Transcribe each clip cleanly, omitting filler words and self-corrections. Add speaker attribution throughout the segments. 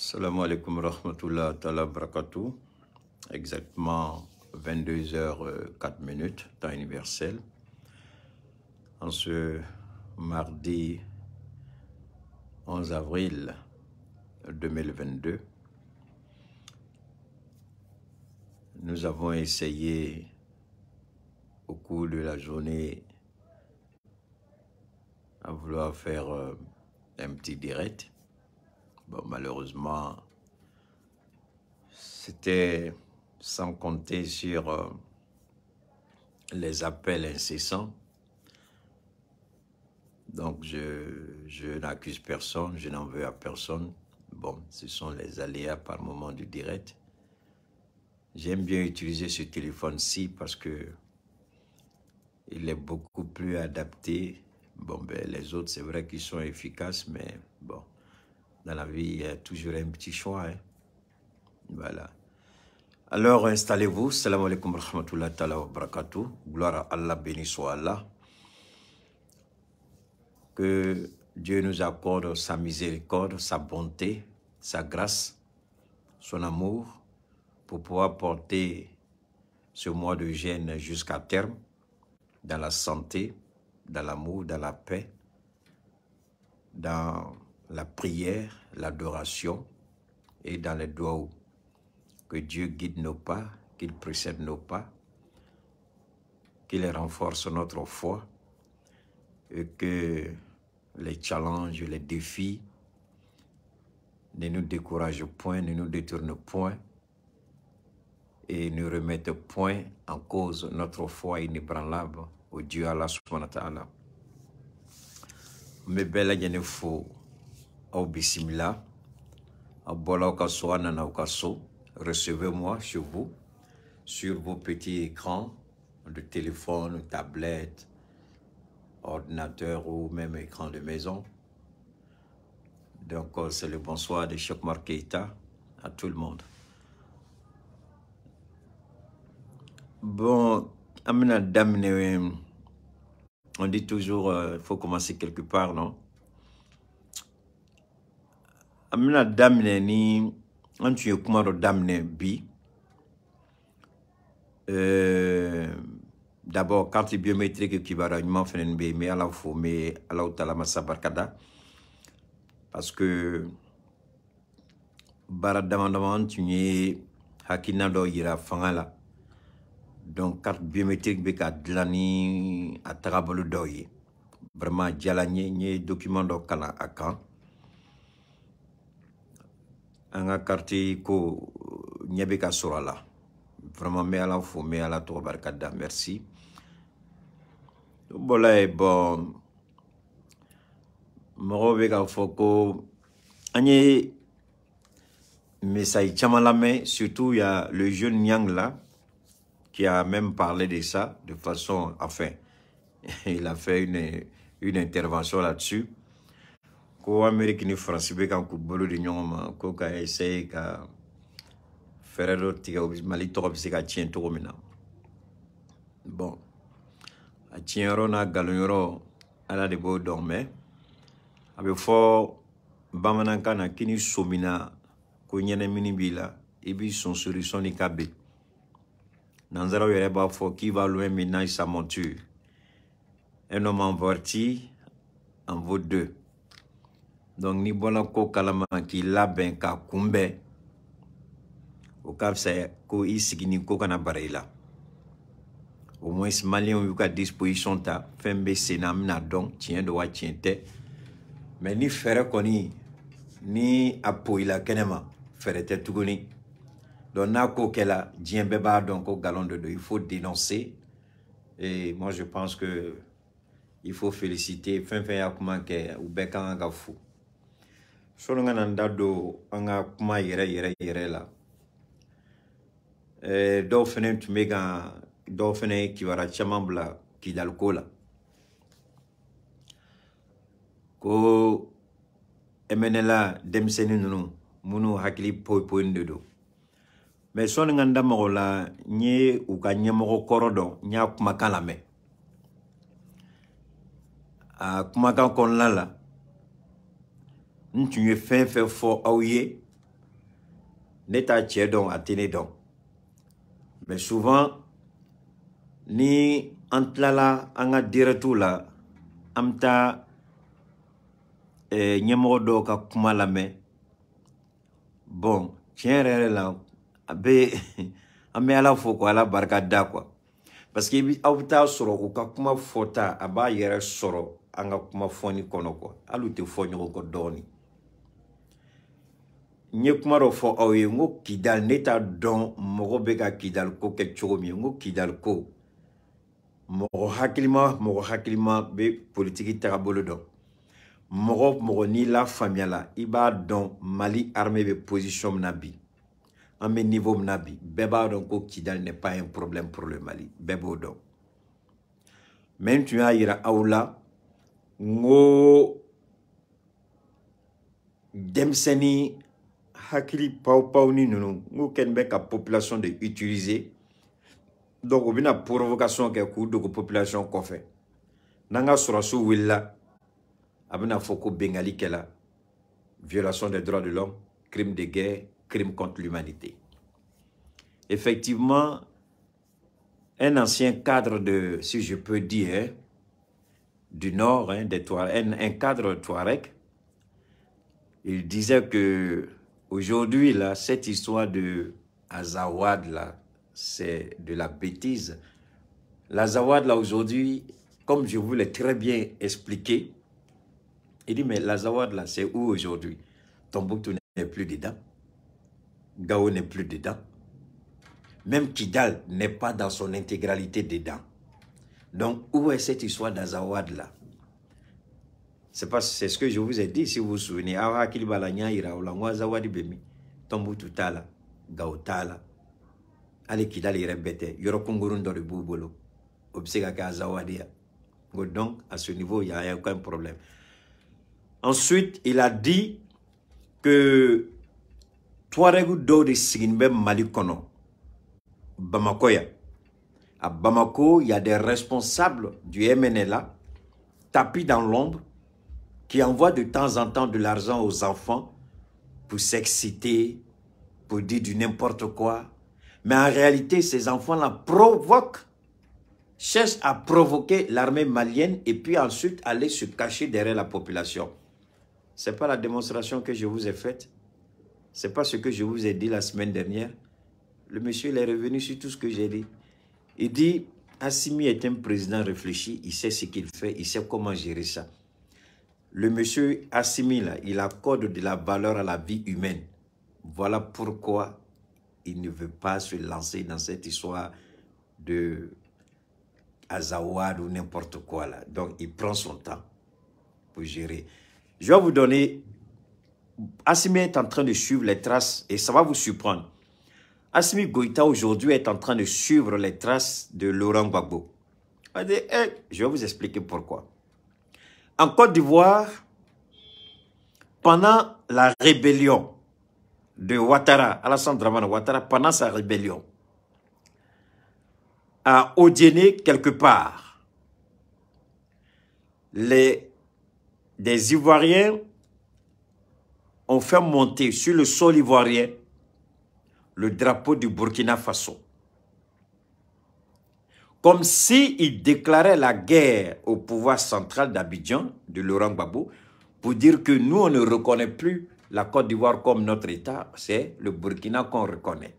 Speaker 1: Salam alaikum rahmatullah ta'ala barakatuh. Exactement 22h04, temps universel. En ce mardi 11 avril 2022, nous avons essayé au cours de la journée à vouloir faire un petit direct. Bon, malheureusement, c'était sans compter sur les appels incessants. Donc, je n'accuse personne, je n'en veux à personne. Bon, ce sont les aléas par moment du direct. J'aime bien utiliser ce téléphone-ci parce que il est beaucoup plus adapté. Bon, ben, les autres, c'est vrai qu'ils sont efficaces, mais bon, dans la vie, il y a toujours un petit choix. Hein. Voilà. Alors, installez-vous. Salam alaikum wa rahmatullahi ta'ala wa barakatuh. Gloire à Allah, béni soit Allah. Que Dieu nous accorde sa miséricorde, sa bonté, sa grâce, son amour, pour pouvoir porter ce mois de jeûne jusqu'à terme, dans la santé, dans l'amour, dans la paix, dans la prière, l'adoration et dans les doigts. Que Dieu guide nos pas, qu'il précède nos pas, qu'il renforce notre foi et que les challenges, les défis ne nous découragent point, ne nous détournent point et ne remettent point en cause notre foi inébranlable au Dieu Allah subhanahu wa ta'ala. Mais bella yene fo au bismillah, au bola au kasso, anana au kasso. Recevez-moi chez vous, sur vos petits écrans de téléphone, tablette, ordinateur ou même écran de maison. Donc, c'est le bonsoir de Cheikh Oumar Keïta à tout le monde. Bon, Amina Damne, on dit toujours, il faut commencer quelque part, non? Amina Damne, ni, on tue Koumaro Damne bi. D'abord, carte biométrique qui va réellement faire une B, mais à la fois, mais à la haute à la massa barkada. Parce que, baradamandamant, tu n'es hakinado ira fangala. Donc, carte biométrique beka dlani à tarabolo doye. Vraiment, djalanye, nye document do kana akan. Anga carte ko nyebeka surala. Vraiment, mais à la fois, mais à la tour barkada. Merci. Voilà, bon. Moro beka foko. Anye message chamalame, surtout il y a le jeune Nyang là, qui a même parlé de ça, de façon, enfin, il a fait une intervention là-dessus. Ko Amérique ni France beka ko bolo de nyoma ko ka essayer ka ferero tiga mali to bi se ka tien to mina. Bon. A tienro na galonyoro ala de bo dormait. Abe fo bamananka na kini somina ko nyene mini bila ibi son solution ni kabe. Nanzara yere ba fo qui va loin maintenant sa monture. Un homme averti en vaut deux. Donc ni bona ko kalama ki laben ka kumbe o kapsa ko isigini ko kana barela. Au moins malien yu ka disposition ta fembe senam na donc tien de wa tiente. Mais ni fere koni ni apoila kenema fere te tugoni. Donc na ko kela dien beba donc au galon de deux, il faut dénoncer. Et moi je pense que il faut féliciter fin yakuma ke ubeka nga fou. Solo nga nandado anga kuma yere la. Do fene tumega do fene ki wara chamambla ki dalkola. Ko emenela demseni nunu munu hakili po ndedo. Mais son nganda mola nye u ka nyemoko korodo nya kuma kalame. A kuma kan kon la. Tu es fait fort auye Neta Tchedon a Ténédon. Mais souvent, ni Antlala, Anga Diretula, Amta, Nyemodo ka kuma lamɛn. Bon, tiɲɛ yɛrɛ la, a bɛ an bɛ Ala fo quoi, Ala barika da quoi. Parce que aw bɛ taa sɔrɔ u ka kuma fɔta a b'a yɛrɛ sɔrɔ an ka kuma fɔni kɔnɔ quoi. Hali u tɛ fɔ ɲɔgɔn kɔ dɔɔni. N ye kuma dɔ fɔ aw ye n ko Kidal ne t'a dɔn mɔgɔ bɛ ka Kidal ko kɛ cogo min n ko Kidal ko mɔgɔ hakilima bɛ politiki tagabolo dɔn. Mɔgɔ n'i la faamuyala i b'a dɔn Mali armée bɛ position min na bi an bɛ niveau min na bi bɛɛ b'a dɔn ko Kidal n'est pas un problème pour le Mali bɛɛ b'o dɔn. Mais n tun y'a yira aw la n ko denmisɛnnin hakili paw ni ninnu n ko kɛlen bɛ ka population de utiliser donc u bɛna provocation kɛ k'u dogo population kɔfɛ n'an ka sɔrɔsiw wulila a bɛna fɔ ko bengali kɛla violation des droits de l'homme, crime de guerre, crime contre l'humanité. Effectivement, un ancien cadre de, si je peux dire, du Nord, hein, un cadre Touareg, il disait que aujourd'hui, là, cette histoire de Azawad, là, c'est de la bêtise. L'Azawad, là, aujourd'hui, comme je vous l'ai très bien expliqué, il dit, mais l'Azawad, là, c'est où aujourd'hui? Tombouctou n'est plus dedans. Gao n'est plus dedans. Même Kidal n'est pas dans son intégralité dedans. Donc, où est cette histoire d'Azawad, là? C'est ce que je vous ai dit, si vous vous souvenez. Awa Kilibalanya ira olango Azawadi bemi. Tombouctou tala. Gao tala. Ale Kidal ira bete. Yoro kungurun do de boubolo. Obsega ka Azawadi. Donc, à ce niveau, il n'y a aucun problème. Ensuite, il a dit que Touareg do de Siginbe Malikono, Bamakoya. À Bamako, il y a des responsables du MNLA, tapis dans l'ombre, qui envoient de temps en temps de l'argent aux enfants pour s'exciter, pour dire du n'importe quoi. Mais en réalité, ces enfants-là provoquent, cherchent à provoquer l'armée malienne et puis ensuite aller se cacher derrière la population. Ce n'est pas la démonstration que je vous ai faite. Ce n'est pas ce que je vous ai dit la semaine dernière. Le monsieur il est revenu sur tout ce que j'ai dit. Il dit, Assimi est un président réfléchi, il sait ce qu'il fait, il sait comment gérer ça. Le monsieur Assimi, là, il accorde de la valeur à la vie humaine. Voilà pourquoi il ne veut pas se lancer dans cette histoire de Azawad ou n'importe quoi là. Donc, il prend son temps pour gérer. Je vais vous donner... Assimi est en train de suivre les traces et ça va vous surprendre. Assimi Goïta aujourd'hui est en train de suivre les traces de Laurent Gbagbo. Je vais vous expliquer pourquoi. En Côte d'Ivoire, pendant la rébellion de Ouattara, Alassane Dramane Ouattara, pendant sa rébellion, à Odiéné, quelque part, des Ivoiriens ont fait monter sur le sol ivoirien le drapeau du Burkina Faso. Comme s'ils déclaraient la guerre au pouvoir central d'Abidjan, de Laurent Gbagbo, pour dire que nous, on ne reconnaît plus la Côte d'Ivoire comme notre État, c'est le Burkina qu'on reconnaît.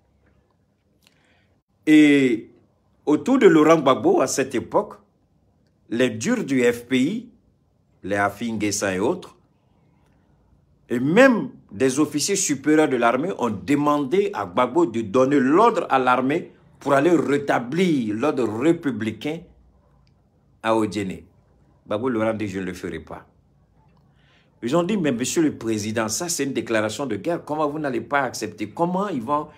Speaker 1: Et autour de Laurent Gbagbo, à cette époque, les durs du FPI, les Afingessa et autres, et même des officiers supérieurs de l'armée ont demandé à Gbagbo de donner l'ordre à l'armée pour aller rétablir l'ordre républicain à Odiéné. Gbagbo leur a dit, je ne le ferai pas. Ils ont dit, mais monsieur le président, ça c'est une déclaration de guerre. Comment vous n'allez pas accepter? Comment ils vont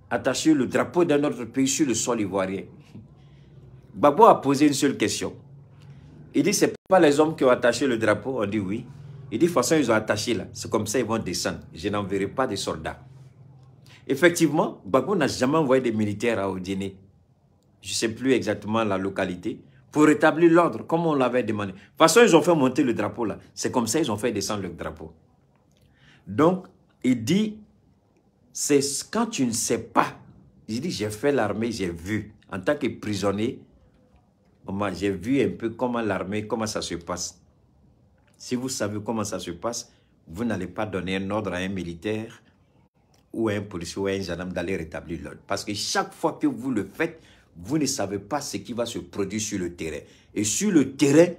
Speaker 1: attacher le drapeau d'un autre pays sur le sol ivoirien? Gbagbo a posé une seule question. Il dit, ce n'est pas les hommes qui ont attaché le drapeau? On dit oui. Il dit, de toute façon, ils ont attaché là. C'est comme ça ils vont descendre. Je n'enverrai pas de soldats. Effectivement, Gbagbo n'a jamais envoyé des militaires à Odiéné. Je ne sais plus exactement la localité. Pour rétablir l'ordre, comme on l'avait demandé. De toute façon, ils ont fait monter le drapeau là. C'est comme ça ils ont fait descendre le drapeau. Donc, il dit, C'est quand tu ne sais pas. Je dis, j'ai fait l'armée, j'ai vu. En tant que prisonnier, j'ai vu un peu comment l'armée, comment ça se passe. Si vous savez comment ça se passe, vous n'allez pas donner un ordre à un militaire ou à un policier ou à un gendarme d'aller rétablir l'ordre. Parce que chaque fois que vous le faites, vous ne savez pas ce qui va se produire sur le terrain. Et sur le terrain,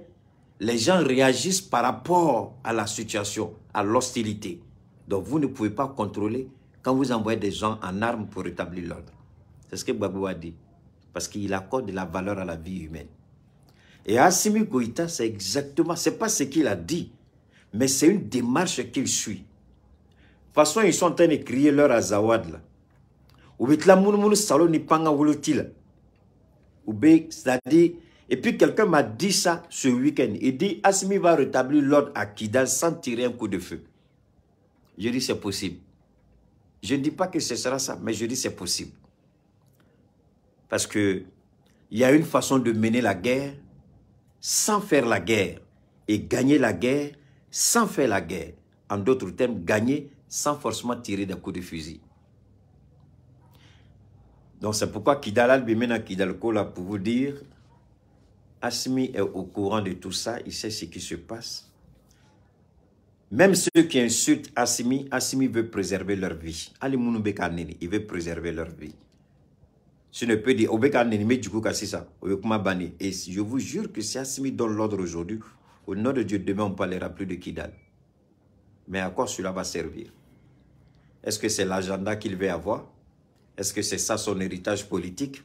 Speaker 1: les gens réagissent par rapport à la situation, à l'hostilité. Donc vous ne pouvez pas contrôler quand vous envoyez des gens en armes pour rétablir l'ordre. C'est ce que Gbagbo a dit. Parce qu'il accorde de la valeur à la vie humaine. Et Assimi Goïta, c'est exactement, c'est pas ce qu'il a dit, mais c'est une démarche qu'il suit. De toute façon, ils sont en train de crier leur azawad là. C'est-à-dire, et puis quelqu'un m'a dit ça ce week-end. Il dit, Assimi va rétablir l'ordre à Kidal sans tirer un coup de feu. Je dis, c'est possible. Je ne dis pas que ce sera ça, mais je dis, c'est possible. Parce que il y a une façon de mener la guerre sans faire la guerre et gagner la guerre sans faire la guerre. En d'autres termes, gagner sans forcément tirer des coups de fusil. Donc c'est pourquoi Kidal Albimena Kidalko là pour vous dire, Assimi est au courant de tout ça, il sait ce qui se passe. Même ceux qui insultent Assimi, Assimi veut préserver leur vie. Ali Mounoube Kaneni, il veut préserver leur vie. Je ne peux dire, et je vous jure que si Assimi donne l'ordre aujourd'hui, au nom de Dieu, demain on ne parlera plus de Kidal. Mais à quoi cela va servir? Est-ce que c'est l'agenda qu'il veut avoir? Est-ce que c'est ça son héritage politique?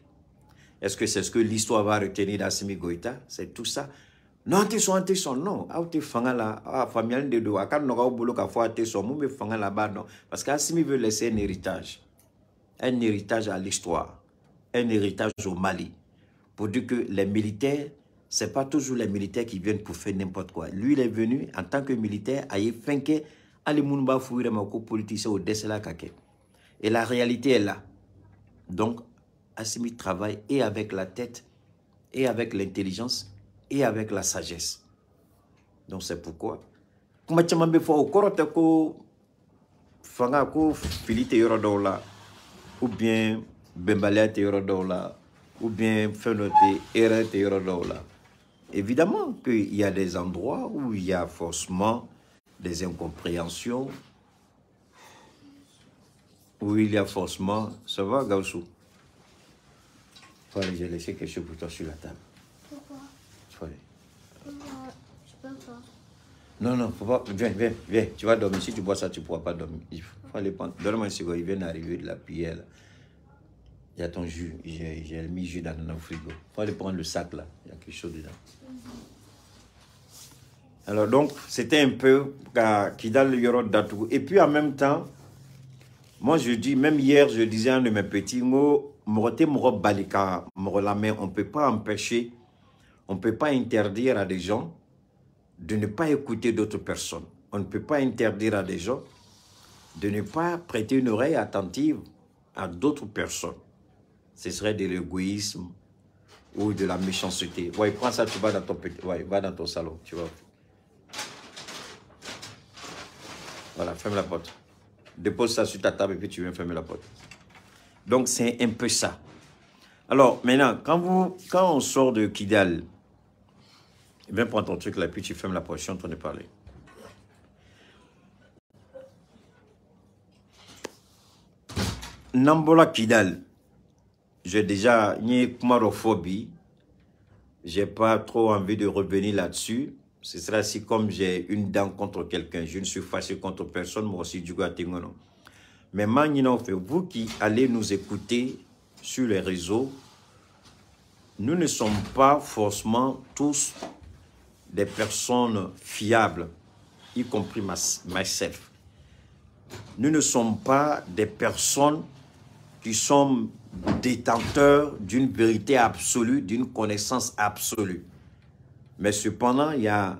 Speaker 1: Est-ce que c'est ce que l'histoire va retenir d'Assimi Goïta? C'est tout ça. Non, non. Parce qu'Assimi veut laisser un héritage à l'histoire. Un héritage au Mali. Pour dire que les militaires, ce n'est pas toujours les militaires qui viennent pour faire n'importe quoi. Lui, il est venu en tant que militaire à Yefenke, à l'Imounba Fouire Mako politicien au Dessela Kake. Et la réalité est là. Donc, Assimi travaille et avec la tête, et avec l'intelligence, et avec la sagesse. Donc, c'est pourquoi. Comme tu m'as dit, ou bien Bembalea Théorodola, ou bien Fenote Ere Théorodola. Évidemment qu'il y a des endroits où il y a forcément des incompréhensions, où il y a forcément... Ça va, Gaussou? Allez, j'ai laissé quelque chose pour toi sur la table.
Speaker 2: Pourquoi?
Speaker 1: Allez.
Speaker 2: Je peux pas.
Speaker 1: Non, non, faut pas. Viens. Tu vas dormir. Si tu bois ça, tu ne pourras pas dormir. Il faut aller prendre. Donne-moi un second. Il vient d'arriver de la prière. Il y a ton jus. J'ai mis jus dans le frigo. Il faut aller prendre le sac là. Il y a quelque chose dedans. Alors donc, c'était un peu Kidal Yorod Datou. Et puis en même temps, moi je dis, même hier, je disais à un de mes petits mots, on ne peut pas empêcher, on ne peut pas interdire à des gens de ne pas écouter d'autres personnes. On ne peut pas interdire à des gens de ne pas prêter une oreille attentive à d'autres personnes. Ce serait de l'égoïsme ou de la méchanceté. Ouais, prends ça, tu vas dans ton petit, ouais, va dans ton salon, tu vas. Voilà, ferme la porte. Dépose ça sur ta table et puis tu viens fermer la porte. Donc, c'est un peu ça. Alors, maintenant, quand on sort de Kidal, viens prendre ton truc là, puis tu fermes la porte. Je suis en train de parler. Nambola Kidal, j'ai déjà une kumarophobie. J'ai pas trop envie de revenir là-dessus. Ce sera si comme j'ai une dent contre quelqu'un, je ne suis fâché contre personne, moi aussi du Guatemala. Mais maintenant, vous qui allez nous écouter sur les réseaux, nous ne sommes pas forcément tous des personnes fiables, y compris myself. Nous ne sommes pas des personnes qui sont détenteurs d'une vérité absolue, d'une connaissance absolue. Mais cependant, il y a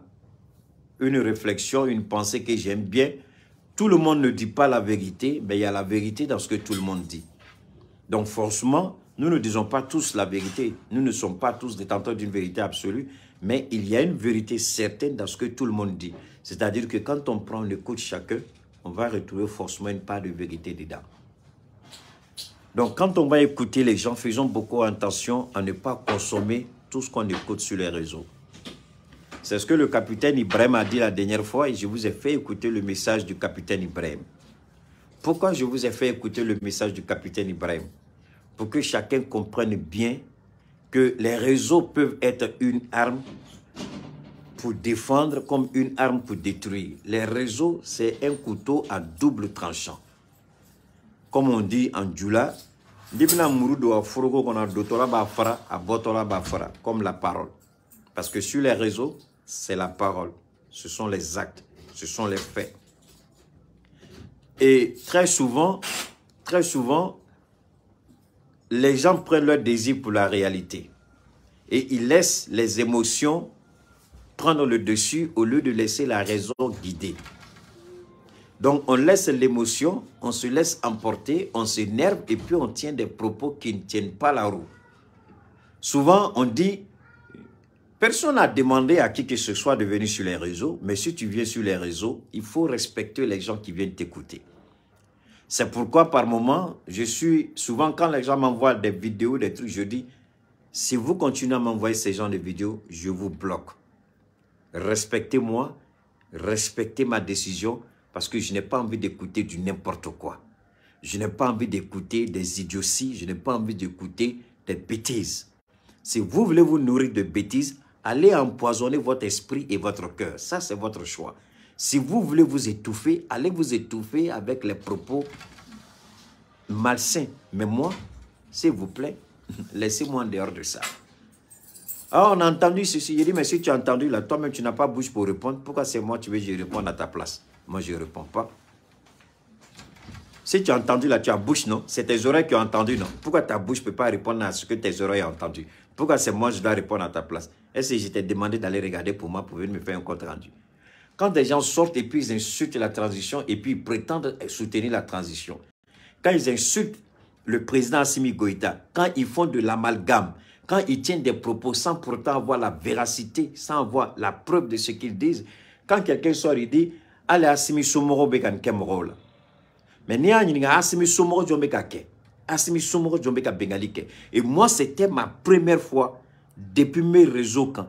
Speaker 1: une réflexion, une pensée que j'aime bien. Tout le monde ne dit pas la vérité, mais il y a la vérité dans ce que tout le monde dit. Donc forcément, nous ne disons pas tous la vérité. Nous ne sommes pas tous détenteurs d'une vérité absolue, mais il y a une vérité certaine dans ce que tout le monde dit. C'est-à-dire que quand on prend le coup de chacun, on va retrouver forcément une part de vérité dedans. Donc, quand on va écouter les gens, faisons beaucoup attention à ne pas consommer tout ce qu'on écoute sur les réseaux. C'est ce que le capitaine Ibrahim a dit la dernière fois et je vous ai fait écouter le message du capitaine Ibrahim. Pourquoi je vous ai fait écouter le message du capitaine Ibrahim? Pour que chacun comprenne bien que les réseaux peuvent être une arme pour défendre comme une arme pour détruire. Les réseaux, c'est un couteau à double tranchant. Comme on dit en Djoula, comme la parole. Parce que sur les réseaux, c'est la parole. Ce sont les actes, ce sont les faits. Et très souvent, les gens prennent leur désir pour la réalité. Et ils laissent les émotions prendre le dessus au lieu de laisser la raison guider. Donc, on laisse l'émotion, on se laisse emporter, on s'énerve et puis on tient des propos qui ne tiennent pas la roue. Souvent, on dit, personne n'a demandé à qui que ce soit de venir sur les réseaux, mais si tu viens sur les réseaux, il faut respecter les gens qui viennent t'écouter. C'est pourquoi, par moment, souvent, quand les gens m'envoient des vidéos, des trucs, je dis, si vous continuez à m'envoyer ces genres de vidéos, je vous bloque. Respectez-moi, respectez ma décision, parce que je n'ai pas envie d'écouter du n'importe quoi. Je n'ai pas envie d'écouter des idioties, je n'ai pas envie d'écouter des bêtises. Si vous voulez vous nourrir de bêtises, allez empoisonner votre esprit et votre cœur. Ça, c'est votre choix. Si vous voulez vous étouffer, allez vous étouffer avec les propos malsains. Mais moi, s'il vous plaît, laissez-moi en dehors de ça. Ah, on a entendu ceci. J'ai dit, mais si tu as entendu là, toi-même, tu n'as pas bouche pour répondre. Pourquoi c'est moi, tu veux que je réponde à ta place? Moi, je ne réponds pas. Si tu as entendu là, tu as bouche, non? C'est tes oreilles qui ont entendu, non? Pourquoi ta bouche ne peut pas répondre à ce que tes oreilles ont entendu? Pourquoi c'est moi, je dois répondre à ta place? Est-ce que je t'ai demandé d'aller regarder pour moi pour venir me faire un compte rendu? Quand des gens sortent et puis ils insultent la transition et puis ils prétendent soutenir la transition. Quand ils insultent le président Assimi Goïta, quand ils font de l'amalgame, quand ils tiennent des propos sans pourtant avoir la véracité, sans avoir la preuve de ce qu'ils disent, quand quelqu'un sort et dit « Allez, Assimi Somoro bekan kemoro la ». Mais ni Assimi Somoro jombeka ke. Assimi Somoro jombeka bengali ke. Et moi, c'était ma première fois depuis mes réseaux quand,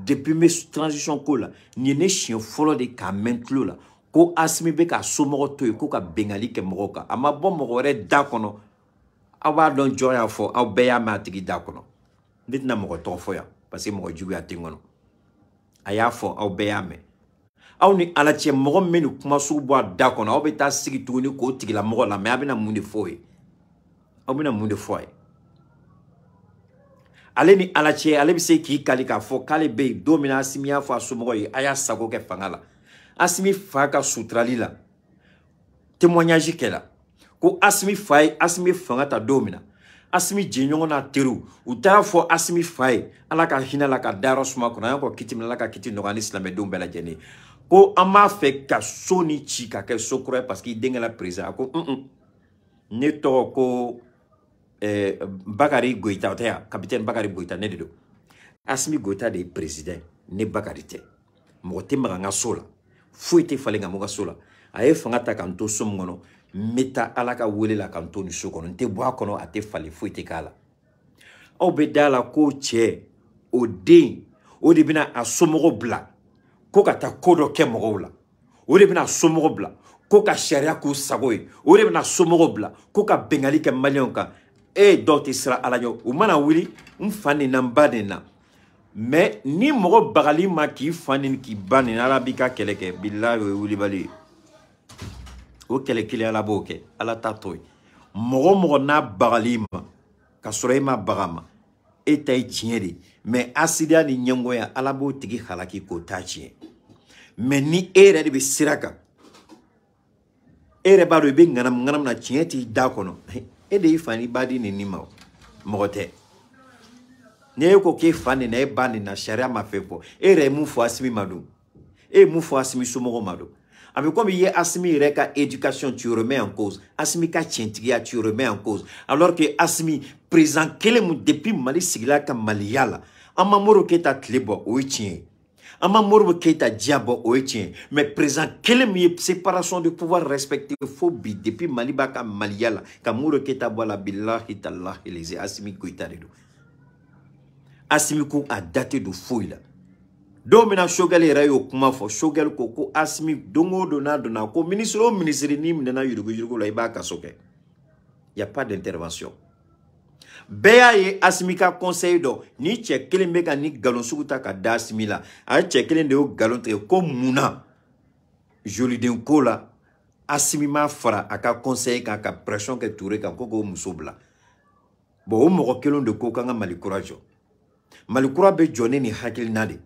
Speaker 1: depuis mes transitions ko la, ni ne chien follow de ka mentlo la. Ko Assimi beka Somoro to ko ka bengali ke moroka. Ama bon morore da kono. Awa don joya fo, aw beya matigi da kono. Dit na moko to fo ya, parce que moko jugu ya tingono. Aya fo aw beya me. Aw ni ala tie moko menu kuma su bo da kono, aw be ta sigi tuni ko tigi la moko la me abina munde fo e. Aw bina munde fo e. Ale ni ala tie, ale bi se ki kali ka fo kale be domina Assimi ya fo asumoko e aya sago ke fangala. Assimi fa ka sutrali la. Témoignage ke la. Ko Assimi faye, Assimi fanga ta domina. Assimi jinyongo na teru. Utara fo Assimi faye. Alaka hina laka daro suma kuna. Yanko kiti mnalaka kiti nogani islame dumbe la jeni. Ko ama fe ka soni chika ke sokroe parce qu'il dengue la prison. Ako neto ko Bakari Goïta otea. Capitaine Bakari Goïta ne dedo. Assimi Goïta de président. Ne Bakari te. Mote mga sola. Fouete fale nga mga sola. Aye fanga ta kanto somgono. Meta alaka wele la kanto ni sokono nte boa kono ate fale fuite kala o be dala ko che o de o de bina asomogo bla ko kata kodo ke mogola o de bina asomogo bla ko ka sharia ko sagoy o de bina asomogo bla ko ka bengali ke malionka e doti sra alanyo o mana wili mfani nambade na mais ni mogo bagali ma ki fani ki bani arabika keleke billahi wili bali o kele kile ala boke ala tatoy mogo na bagalima kasorema bagama etay tieri mais asidia ni nyangoya ala bo tigi halaki ko tachie mais ni ere de siraka ere ba do be nganam na tieti dakono e de ifani badi ni nima mogote ne ko ke fani na e bani na sharia mafepo ere mu fo Assimi madu e mu fo Assimi Somoro madu. Mais comme il y a Assimi Reka éducation, tu remets en cause. Assimi ka tientigia, tu remets en cause. Alors que Assimi présent, quel est mon depuis Mali Sigla ka Maliala. Amamoro keta tlebo, oui tien. Ama Modibo Keïta diabo oetien mais présent quelle séparation de pouvoir respecter phobie depuis Malibaka Maliala ka Modibo Keïta bola billahi tallahi les Assimi Goïta de Assimi ko a daté de fouille là domina shogal rayo kuma fo shogal ko Assimi dongo dona ko ministre ni mena yurugo la ibaka soke y a pas d'intervention. Béa ye Asmika conseil do ni tche kelen be ka ni galon suguta ka da Asmila a tche kelen de o galon te ko muna joli den ko la Asmi ma fara aka conseil ka pression ke touré ka ko musobla bo o mo kelon de ko kanga malikura be jone ni hakil nade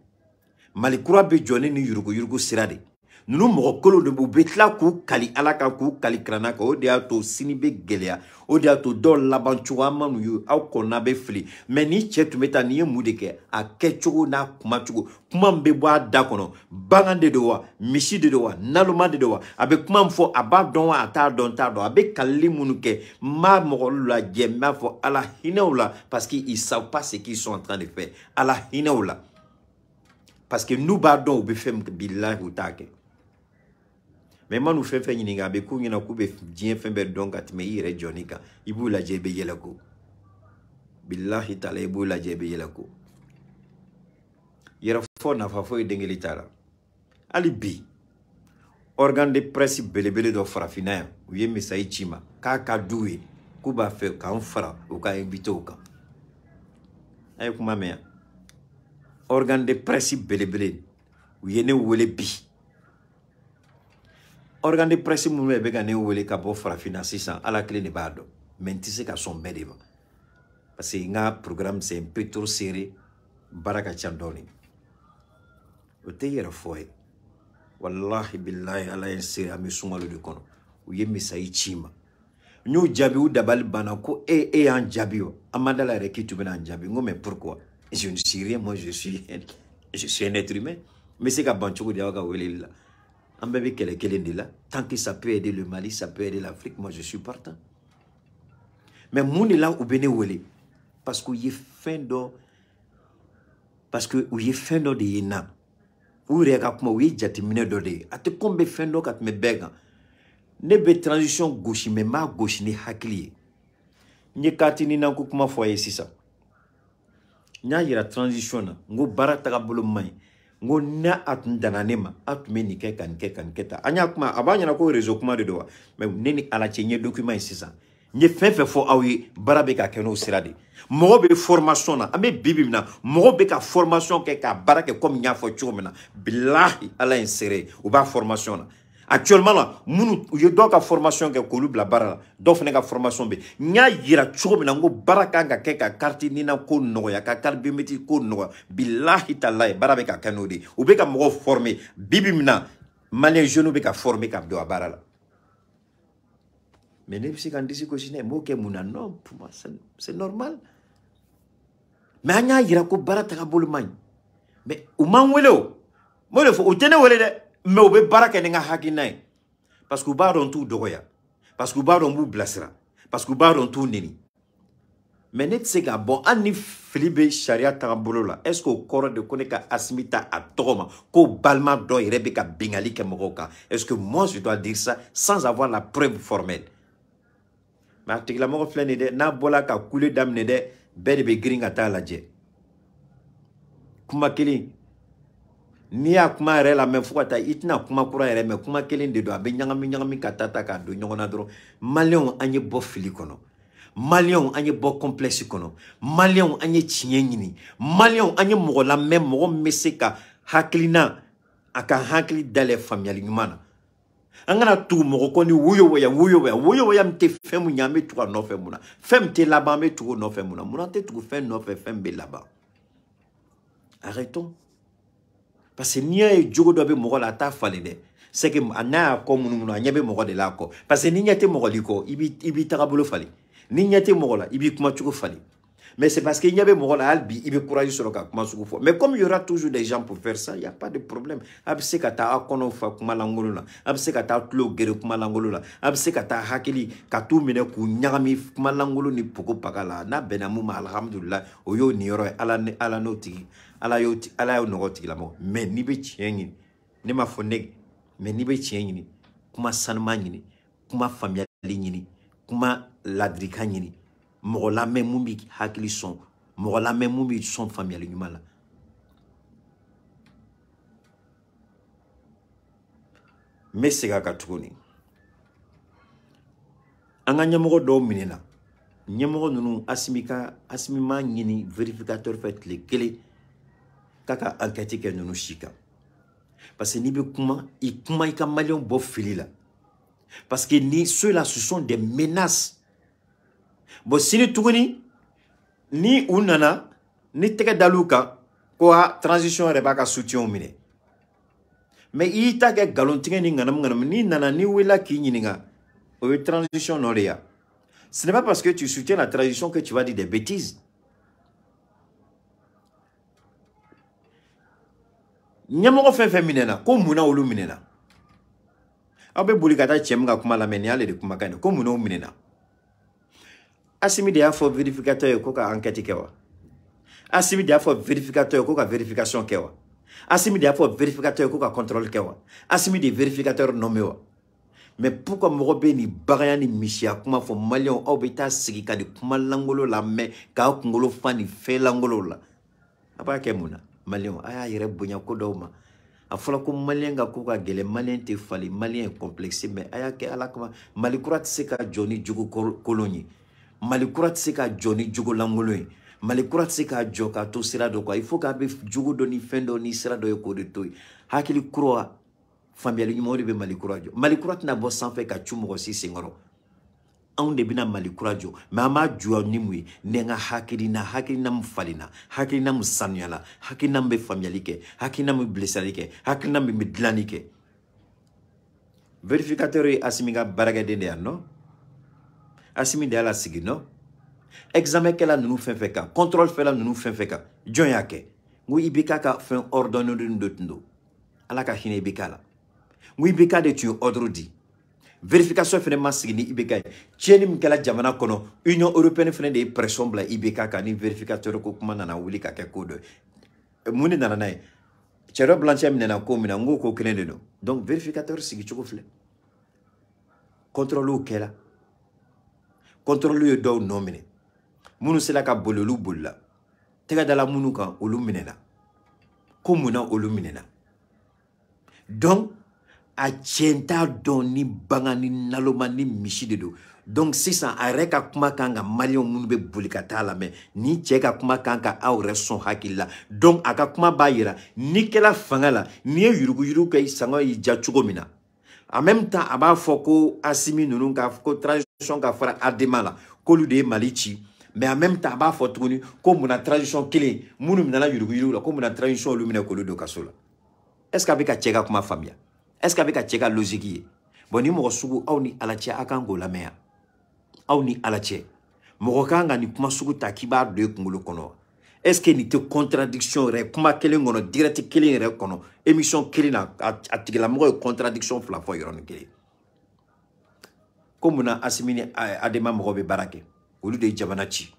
Speaker 1: malikura be jone ni yurugo sirade nunu mo kolo de bu betla ku kali alaka ku kali krana ko de ato sinibe gelea o de ato do labanchuwa manu yu au kona be fli meni chetu meta ni mudeke a kechugo na kuma mbe bwa dakono bangande de wa mishi de wa naluma de wa abe kuma mfo abadon wa ata don abe kali munuke ma mo la jema fo ala hinaula parce qu'ils savent pas ce qu'ils sont en train de faire ala hinaula parce que nous badon be fem billahi utake. Mais moi, nous faisons des choses qui sont bien faites, donc, mais il est Jonica. Il vous l'a dit, il est là. Billahi ta'ala, il vous l'a dit, il est là. Il y a fort n'a pas fait d'engagement. Alibi. Organe de presse, belébélé de farafina. Vous y message chima. Kaka doué. Kuba fait quand fera ou quand invité au camp. Aïe, ma mère. Organe de presse, belébélé. Vous y ne bi. Organe de presse moumé begane wele ka bo farafina 600 à la clé de bardo mentise ka son medema parce que nga programme c'est un peu trop serré baraka chandoni ote yera foye wallahi billahi ala yensiri ami sungalo de kono u yemi sai chima ñu jabi ou dabal bana ko e en jabi o amandala rekitu bena jabi ngome pourquoi je ne suis rien moi je suis un être humain mais c'est ka banchugo dia ga wele la. Tant que ça peut aider le Mali, ça peut aider l'Afrique, moi je suis partant. Mais mon est là où bénéwele parce qu'il y a fin d'eau, parce que il y a fin d'eau de yena. Où regarde moi oui jatimine d'eau de. A te combien fin d'eau quand me bega. Ne be transition gauche mais ma gauche ni hakli. Ni katini na ko kuma foyer si ça. Nya yira transition na ngo barata ka bolo mai. Ngo na atndananema atmeni kan keta anya kuma abanya na ko réseau kuma de doa mais neni ala chenye document sisa nye fefe fo awi barabe ka keno sirade mo be formation na ame bibimna mo be ka formation ke ka barake comme nya fo chomena billahi ala inséré ou ba formation na actuellement là munu je dois ka formation ke ko lubla bara do fene ka formation be nya yira chomena ngo baraka nga ke ka carte ni na ko no ya ka carte bimeti ko no billahi taala barabe ka kanodi ou be ka mo former bibimna malien jeune be ka former ka do bara la mais ne si quand disi ko sine mo ke muna non pour moi c'est normal mais nya yira ko barata ka bolu man mais ou man welo mo le fo o tene wele de mais on veut pas que hakinaï parce que baron tout doya parce que baron bou blasera parce que baron tout nini mais net c'est que bon ani Philippe charia tambolo là est-ce que au corps de connaître asmita à toma ko balma do rebeka bingali ke moka est-ce que moi je dois dire ça sans avoir la preuve formelle mais article la mo flene de na bola ka couler damne de be gringa ta la je kuma kili ni a kuma yɛrɛ la mais fo ka taa i tɛna kuma kura yɛrɛ mais kuma kelen de don a bɛ ɲagami ka taa ka don ɲɔgɔn na dɔrɔn maliyɛnw an ye bɔ fili kɔnɔ maliyɛnw an ye bɔ complexe kɔnɔ maliyɛnw an ye tiɲɛ ɲini maliyɛnw an ye mɔgɔ lamɛn mɔgɔ min bɛ se ka hakilina a ka hakili dayɛlɛ faamuyali ɲuman na an kana tugu mɔgɔ kɔ ni woyowoya min tɛ fɛn min ye an bɛ tugu a nɔfɛ mun na fɛn min tɛ laban an bɛ tugu o nɔfɛ mun na mun na an tɛ tugu fɛn nɔfɛ fɛn min bɛ laban arrêtons. Parce que n'y a jogo do be mogo la ta fali de c'est que ana ko munu anya be mogo de la ko parce que ni nyate mogo liko ibi tagabolo fali ni nyate mogo la ibi kuma chugo fali mais c'est parce que n'y a be mogo la albi ibi courage sur ka kuma chugo fo mais comme il y aura toujours des gens pour faire ça il y a pas de problème abse kata akono fa kuma langolo la abse kata tlo gere kuma langolo la abse kata hakili katu mine ku nyagami kuma langolo ni poko pakala na benamu alhamdulillah oyo ni yoro ala noti ala yo nogo tigila mo mais ni be tienyi ne ma fonne mais ni be tienyi kuma sanma nyini kuma famiyali nyini kuma ladrika nyini mo la même mumbi hakili son mo la même mumbi son famiyali nyumala mais sega ka tuguni anga nyamogo do minena nyamogo nunu asimima nyini vérificateur fait le kele kaka enquête ke nunu shika parce que ni be kuma i ka malion bo fili la parce que ni ceux-là ce sont des menaces bon sini tuguni ni unana ni tege daluka quoi transition reba ka soutien mine mais i ta ke galon tige ni nganam ni nana ni wela ki nyininga o transition noria. Ce n'est pas parce que tu soutiens la transition que tu vas dire des bêtises. Nyamogo fe minena ko muna olu minena abe bulikata chemga kuma la meniale de kuma kane ko muna minena asimi de afo vérificateur ko ka enquête kewa asimi de afo vérificateur ko ka vérification kewa asimi de afo vérificateur ko ka contrôle kewa asimi de vérificateur nommé wa mais pourquoi mogobe ni bagaya ni misia kuma fo malion obeta sigi ka di kuma langolo la mais ka kungolo fani fe langolo la apa ke muna Malien, aya yere bonya ko dawma afala ko malien ga ko ga gele malien te fali malien complexé mais aya ke ala kuma malikurat se ka joni jugo koloni malikurat se ka joni jugo langolo malikurat se ka joka to sira do quoi il faut ka be jugo do ni fendo ni sira do ko de toy hakili croa famille ni modi be malikurat na bo sans fait ka chumo aussi singoro on de bina malikurajo mama juwa nimwe nenga hakili na mfalina hakili na msanyala hakili na mbe familialike hakili na mblesalike hakili na mbidlanike vérificateur asimiga baragade de no asimi de ala sigino examen kela nous fait ka contrôle fait la nous fait ka jon yake ngu ibika ka fin ordonne de tundo ala ka hine ibika ngu ibika de tu ordre di vérification fene masigi ni IBK tieni mkela jamana kono Union européenne fene de pression bla IBK ka ni vérificateur ko kuma na wuli ka ke code muni na nay chero blanche minena ko mina ngo ko kene no donc vérificateur sigi choko fle contrôle o kela contrôle yo do nomine munu sela ka bololu bolla tega dala munu kan olu minena ko muna olu minena donc a tienta doni bangani nalomani mishide do donc si ça areka kuma kanga malion munube bulikata la mais ni cheka kuma kanga awre son hakilla donc aka kuma bayira ni kela fangala ni yurugu kay sango yi jachugomina en même temps aba foko asimi nunu ka foko transition ka fara ademala ko lu de malichi mais en même temps aba fotuni ko muna transition kile munu minala yurugu la ko muna transition lumina ko lu do kasola est-ce qu'aveka cheka kuma famia est-ce qu'avec a tcheka logique bon ni mo sugu aw ni alache akango la mea aw ni alache mo kanga ni kuma sugu takiba de kungolo kono est-ce que ni te contradiction re kuma kelen ngono direct kelen re kono émission kelina atigela mo contradiction fla fo yoron kele comme na asimini adema mo be barake olu de jabanachi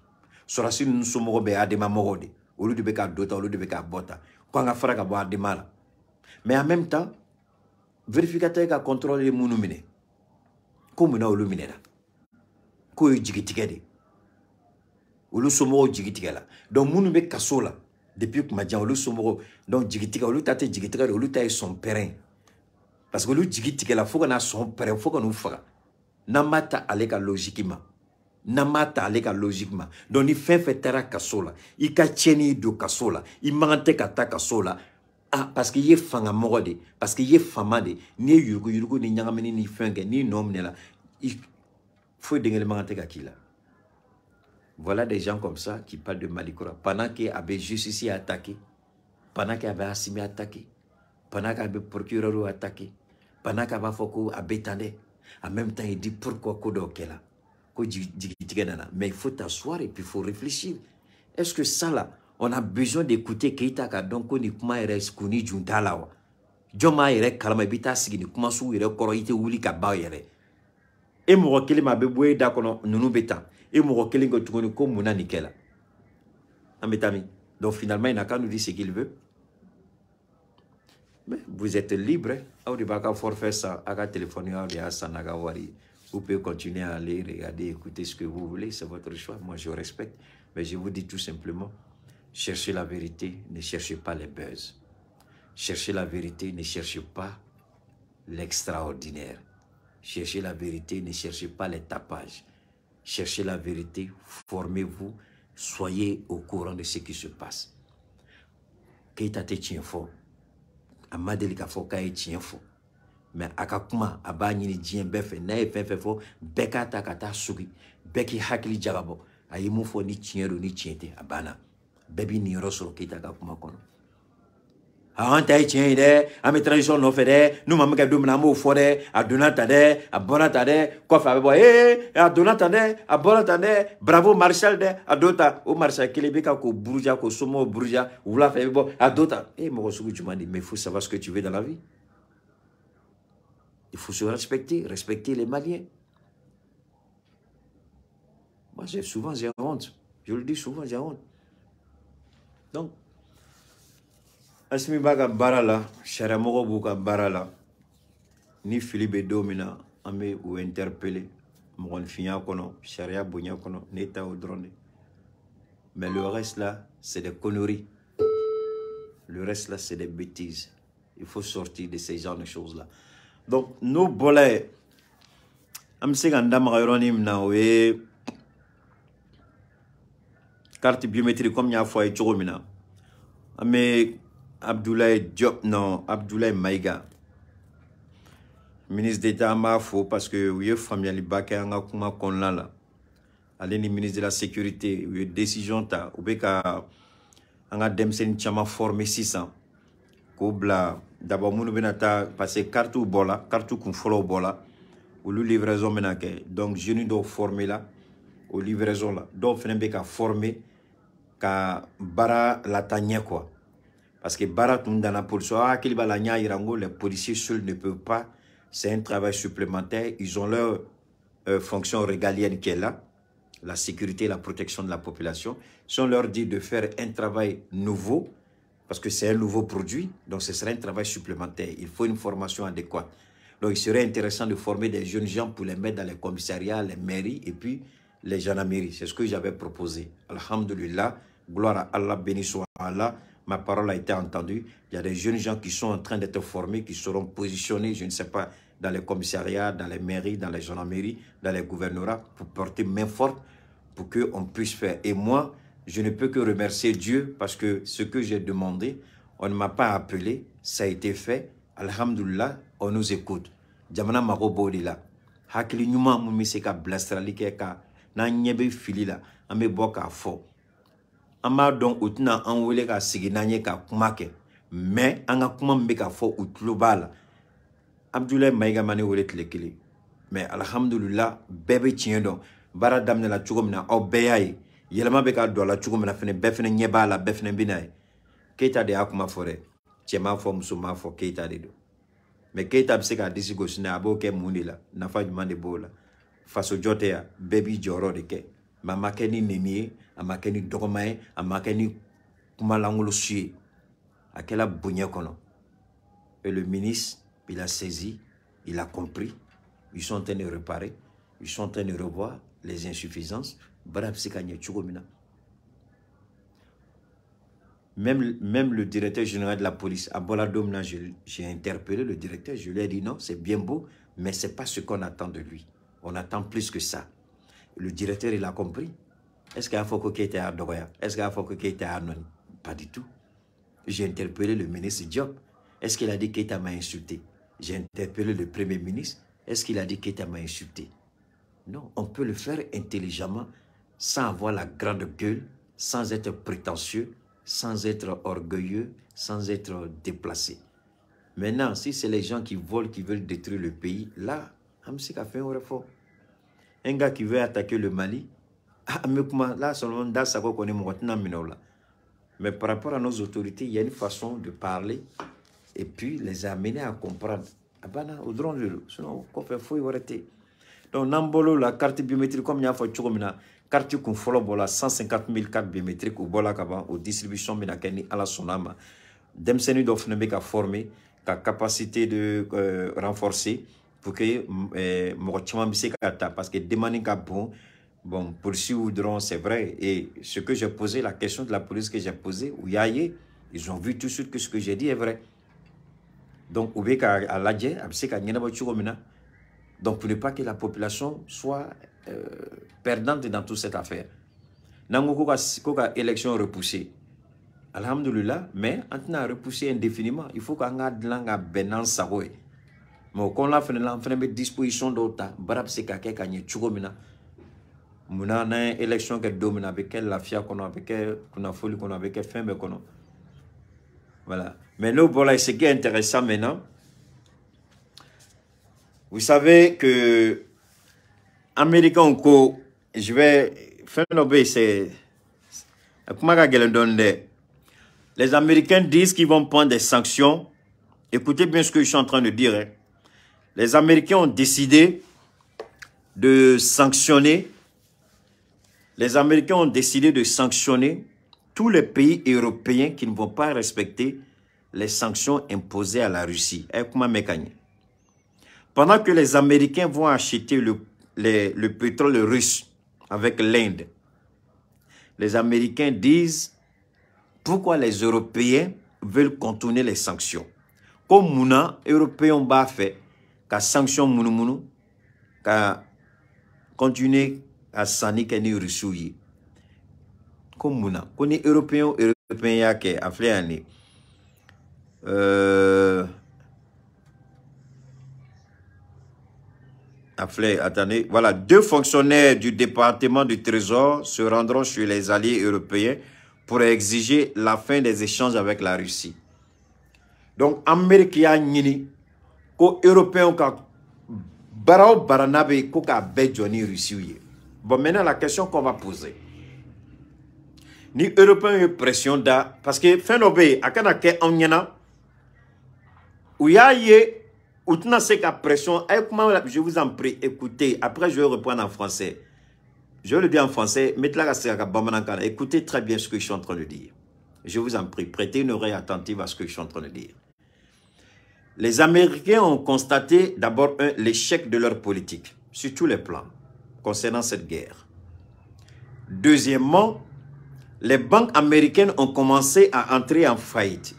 Speaker 1: sorasi nu so mo be adema mo de olu de be ka dota olu de be ka bota ko nga fara ka bo adema la mais en même temps vérificateur ka contrôler munu mine ko muna olu minena ko jigitigede olu somo jigitigala donc munu be kasola depuis que madjan olu somo donc jigitiga olu tate jigitiga olu tay son père parce que olu jigitigala faut qu'on a son père faut qu'on nous fasse namata aleka logiquement donc ni fait tera kasola i ka cheni do kasola i mangante ka ta kasola. Ah, parce que y fanga mogode, parce que y famade, ni yurugo ni nyangamini ni fenge, ni nomnela. Il faut dégalement kila. Voilà des gens comme ça qui parlent de Malikura. Pendant qu'il avait justice attaqué, pendant qu'il avait assimé attaqué, pendant qu'il avait procureur attaqué, pendant qu'il avait foko abétandé. En même temps, il dit pourquoi kodo kela. Mais il faut t'asseoir et puis il faut réfléchir. Est-ce que ça là, on a besoin d'écouter Keita ka donc ni kuma ere skuni junta lawa joma ere kalama bita sigini kuma su ere koro ite wuli ka ba ere e mo kele ma be boye da kono nunu beta e mo kele ngo tugoni ko muna nikela ambetami Donc finalement, il n'a qu'à nous dire ce qu'il veut. Mais vous êtes libre. Faire ça, vous pouvez continuer à aller regarder, écouter ce que vous voulez. C'est votre choix. Moi, je respecte. Mais je vous dis tout simplement, cherchez la vérité, ne cherchez pas les buzz. Cherchez la vérité, ne cherchez pas l'extraordinaire. Cherchez la vérité, ne cherchez pas les tapages. Cherchez la vérité, formez-vous, soyez au courant de ce qui se passe. Keita te tient fort. Amadeli ka fort ka tient fort. Mais akakuma abani ni dien befe na e fefe fo beka ta kata sugi beki hakili jagabo ayimu fo ni tienro ni tiente abana bebi ni rosoro Keita ka kuma kono. Anta tien de ami tradition no fede nous mamme ka domina mo fode adona tade abona tade ko fa bo adona tade abona tade bravo Marshal de adota o Marshal kelebeka ko buruja ko somo buruja wula fa bo adota mo sugu jumandi mais faut savoir ce que tu veux dans la vie. Il faut se respecter, respecter les Maliens. Moi, j'ai honte. Je le dis souvent, j'ai honte. Donc, Asmi Baga Barala, Charamogo Bouka Barala, ni Philippe Domina, Amé ou interpellé, Mon Fia Kono, Charia Bounia Kono, Neta ou drone. Mais le reste là, c'est des conneries. Le reste là, c'est des bêtises. Il faut sortir de ces genres de choses-là. Donc, nous, bolets, carte biométrique comme il y a fois mais Abdoulaye Diop, non, Abdoulaye Maïga, ministre d'État m'a faux parce que oui, famille Baka nga kuma konla la. Allez ni ministre de la sécurité, oui, décision ta, ou beka anga demsen chama formé 600. Kobla d'abord munu benata passer carte ou bola, carte ou follow bola ou le livraison menake. Donc je ne dois former là au livraison là. Donc fenen beka former ka bara la tanya quoi. Parce que bara tundana pour ça qu'il ba la nya irango les policiers seuls ne peuvent pas. C'est un travail supplémentaire, ils ont leur fonction régalienne qui est là, la sécurité et la protection de la population. Si on leur dit de faire un travail nouveau, parce que c'est un nouveau produit, donc ce serait un travail supplémentaire. Il faut une formation adéquate. Donc il serait intéressant de former des jeunes gens pour les mettre dans les commissariats, les mairies et puis les gendarmeries. C'est ce que j'avais proposé. Alhamdulillah, gloire à Allah, béni soit Allah. Ma parole a été entendue. Il y a des jeunes gens qui sont en train d'être formés, qui seront positionnés, je ne sais pas, dans les commissariats, dans les mairies, dans les gendarmeries, dans les gouvernorats, pour porter main forte, pour qu'on puisse faire. Et moi, je ne peux que remercier Dieu parce que ce que j'ai demandé, on ne m'a pas appelé, ça a été fait. Alhamdulillah, on nous écoute. Jamana mako bodi la. Hakili nyuma mumi se ka blastrali ke ka na nyebe fili la. Ame boka fo. Ama don utna anwele ka sigi nanye ka kumake. Mais anga kuma mbe ka fo utlubala. Abdoulaye Maïga mane wole tlekili. Mais alhamdulillah, bébé tient donc. Bara damne la chugomna au beyaye. Yelama beka do la chugomna fene befene nyeba la befene binaye. Keita de akuma fore. Chema fo musuma fo Keita de do. Mais Keita bseka disi gosina abo ke mundi la. Nafa jumande bola. Faso jote ya baby joro de ke. Ma makeni nemie, a makeni dogomae, a makeni kumalangolo suye. A kela bougné kono. Et le ministre, il a saisi, il a compris. Ils sont en train de réparer. Ils sont en train de revoir les insuffisances. Même le directeur général de la police, à Boladomna, j'ai interpellé le directeur. Je lui ai dit non, c'est bien beau, mais ce n'est pas ce qu'on attend de lui. On attend plus que ça. Le directeur, il a compris. Est-ce qu'il y a Foko qui était à Dogoya? Est-ce qu'il y a Foko qui était à Anoni? Pas du tout. J'ai interpellé le ministre Diop. Est-ce qu'il a dit Keita m'a insulté? J'ai interpellé le premier ministre. Est-ce qu'il a dit Keita m'a insulté? Non, on peut le faire intelligemment, sans avoir la grande gueule, sans être prétentieux, sans être orgueilleux, sans être déplacé. Maintenant, si c'est les gens qui volent, qui veulent détruire le pays, là, Amsik a fait un effort. Un gars qui veut attaquer le Mali, là, seulement, dans sa qu'on est maintenant, mais par rapport à nos autorités, il y a une façon de parler et puis les amener à comprendre. Sinon, qu'on fait fou, il va arrêter. Donc, Nambolo, la carte biométrique, comme il y a fait carte qu'on follow, 150 000 cartes biométriques au bola kaba, au distribution, mais à la sonama. Demseni doit faire former, la capacité de renforcer pour que Mokochama Bisekata, parce que demander qu'à bon, poursuivre ou drone, c'est vrai. Et ce que j'ai posé, la question de la police que j'ai posée, ou Yaye, ils ont vu tout de suite que ce que j'ai dit est vrai. Donc, ou bien à l'adje, donc pour ne pas que la population soit perdante dans toute cette affaire. Nango koka élection repoussée. Alhamdulillah, mais on a repoussé indéfiniment. Il faut qu'on ait de langue à Benan Saroé. Mais quand on a fait une disposition d'autres, barab c'est quelqu'un qui a une chugomina. On a une élection qui domine avec elle, la fia qu'on a avec elle, qu'on a folie qu'on a avec elle, fin mais qu'on a. Voilà. Mais nous, voilà, ce qui est intéressant maintenant, vous savez que Américains, je vais faire un c'est les Américains disent qu'ils vont prendre des sanctions. Écoutez bien ce que je suis en train de dire. Hein. Les Américains ont décidé de sanctionner. Les Américains ont décidé de sanctionner tous les pays européens qui ne vont pas respecter les sanctions imposées à la Russie. Pendant que les Américains vont acheter le pétrole russe avec l'Inde, les Américains disent pourquoi les Européens veulent contourner les sanctions. Comme Mouna, Européens ont fait que sanction Mounou, qu'à continuer à s'aniquer les Russes. Comme Mouna, qu'on est Européens qui a fait année. Attendez, voilà, 2 fonctionnaires du département du Trésor se rendront chez les alliés européens pour exiger la fin des échanges avec la Russie. Donc, Américains, ko Européens, barao baranabe, ko ka bedjoni Russie. Bon, maintenant, la question qu'on va poser. Ni Européens ont pression da, parce que fin d'obé, à kanake en yana, ou ya ye, ou t'na se ka pression, je vous en prie, écoutez, après je vais reprendre en français. Je le dis en français, écoutez très bien ce que je suis en train de dire. Je vous en prie, prêtez une oreille attentive à ce que je suis en train de dire. Les Américains ont constaté d'abord l'échec de leur politique, sur tous les plans, concernant cette guerre. Deuxièmement, les banques américaines ont commencé à entrer en faillite.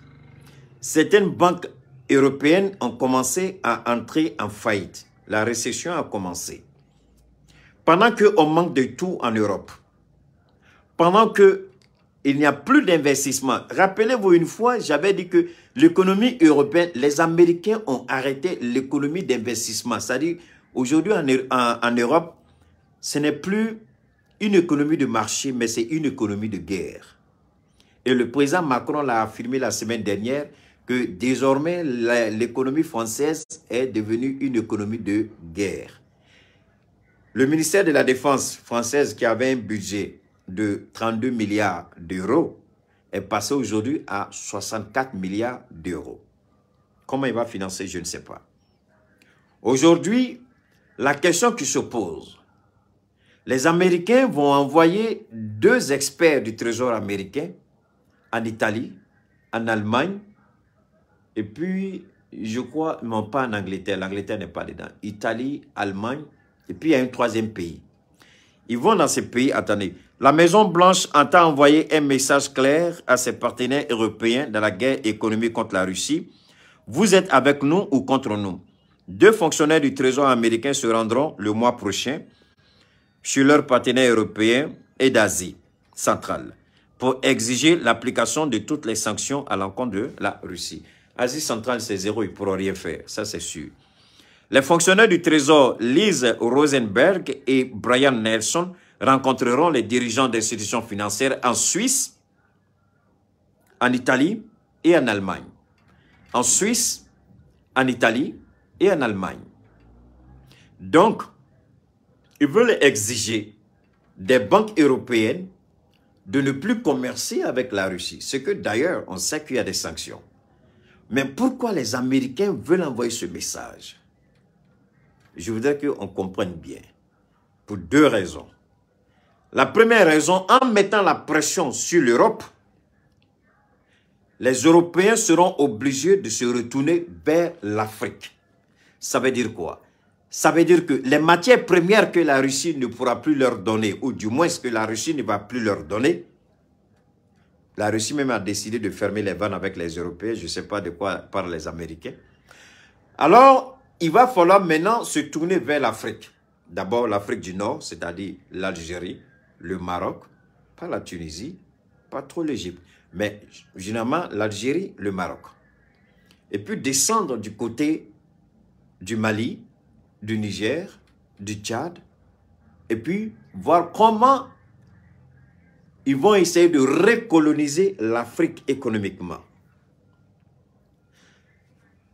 Speaker 1: Certaines banques européennes ont commencé à entrer en faillite. La récession a commencé. Pendant qu'on manque de tout en Europe, pendant qu'il n'y a plus d'investissement. Rappelez-vous une fois, j'avais dit que l'économie européenne, les Américains ont arrêté l'économie d'investissement. C'est-à-dire, aujourd'hui en Europe, ce n'est plus une économie de marché, mais c'est une économie de guerre. Et le président Macron l'a affirmé la semaine dernière que désormais, l'économie française est devenue une économie de guerre. Le ministère de la Défense française, qui avait un budget de 32 milliards d'euros, est passé aujourd'hui à 64 milliards d'euros. Comment il va financer, je ne sais pas. Aujourd'hui, la question qui se pose, les Américains vont envoyer 2 experts du Trésor américain en Italie, en Allemagne, et puis, je crois, non pas en Angleterre, l'Angleterre n'est pas dedans, Italie, Allemagne, et puis il y a un 3e pays. Ils vont dans ces pays, attendez, la Maison-Blanche entend envoyer un message clair à ses partenaires européens dans la guerre économique contre la Russie. Vous êtes avec nous ou contre nous? 2 fonctionnaires du Trésor américain se rendront le mois prochain chez leurs partenaires européens et d'Asie centrale pour exiger l'application de toutes les sanctions à l'encontre de la Russie. Asie centrale, c'est zéro, ils ne pourront rien faire, ça c'est sûr. Les fonctionnaires du Trésor, Lise Rosenberg et Brian Nelson, rencontreront les dirigeants d'institutions financières en Suisse, en Italie et en Allemagne. En Suisse, en Italie et en Allemagne. Donc, ils veulent exiger des banques européennes de ne plus commercer avec la Russie. Ce que d'ailleurs, on sait qu'il y a des sanctions. Mais pourquoi les Américains veulent envoyer ce message? Je voudrais qu'on comprenne bien. Pour deux raisons. La première raison, en mettant la pression sur l'Europe, les Européens seront obligés de se retourner vers l'Afrique. Ça veut dire quoi? Ça veut dire que les matières premières que la Russie ne pourra plus leur donner, ou du moins ce que la Russie ne va plus leur donner, la Russie même a décidé de fermer les vannes avec les Européens, je ne sais pas de quoi parlent les Américains. Alors, il va falloir maintenant se tourner vers l'Afrique. D'abord l'Afrique du Nord, c'est-à-dire l'Algérie, le Maroc, pas la Tunisie, pas trop l'Égypte, mais généralement l'Algérie, le Maroc. Et puis descendre du côté du Mali, du Niger, du Tchad, et puis voir comment ils vont essayer de recoloniser l'Afrique économiquement.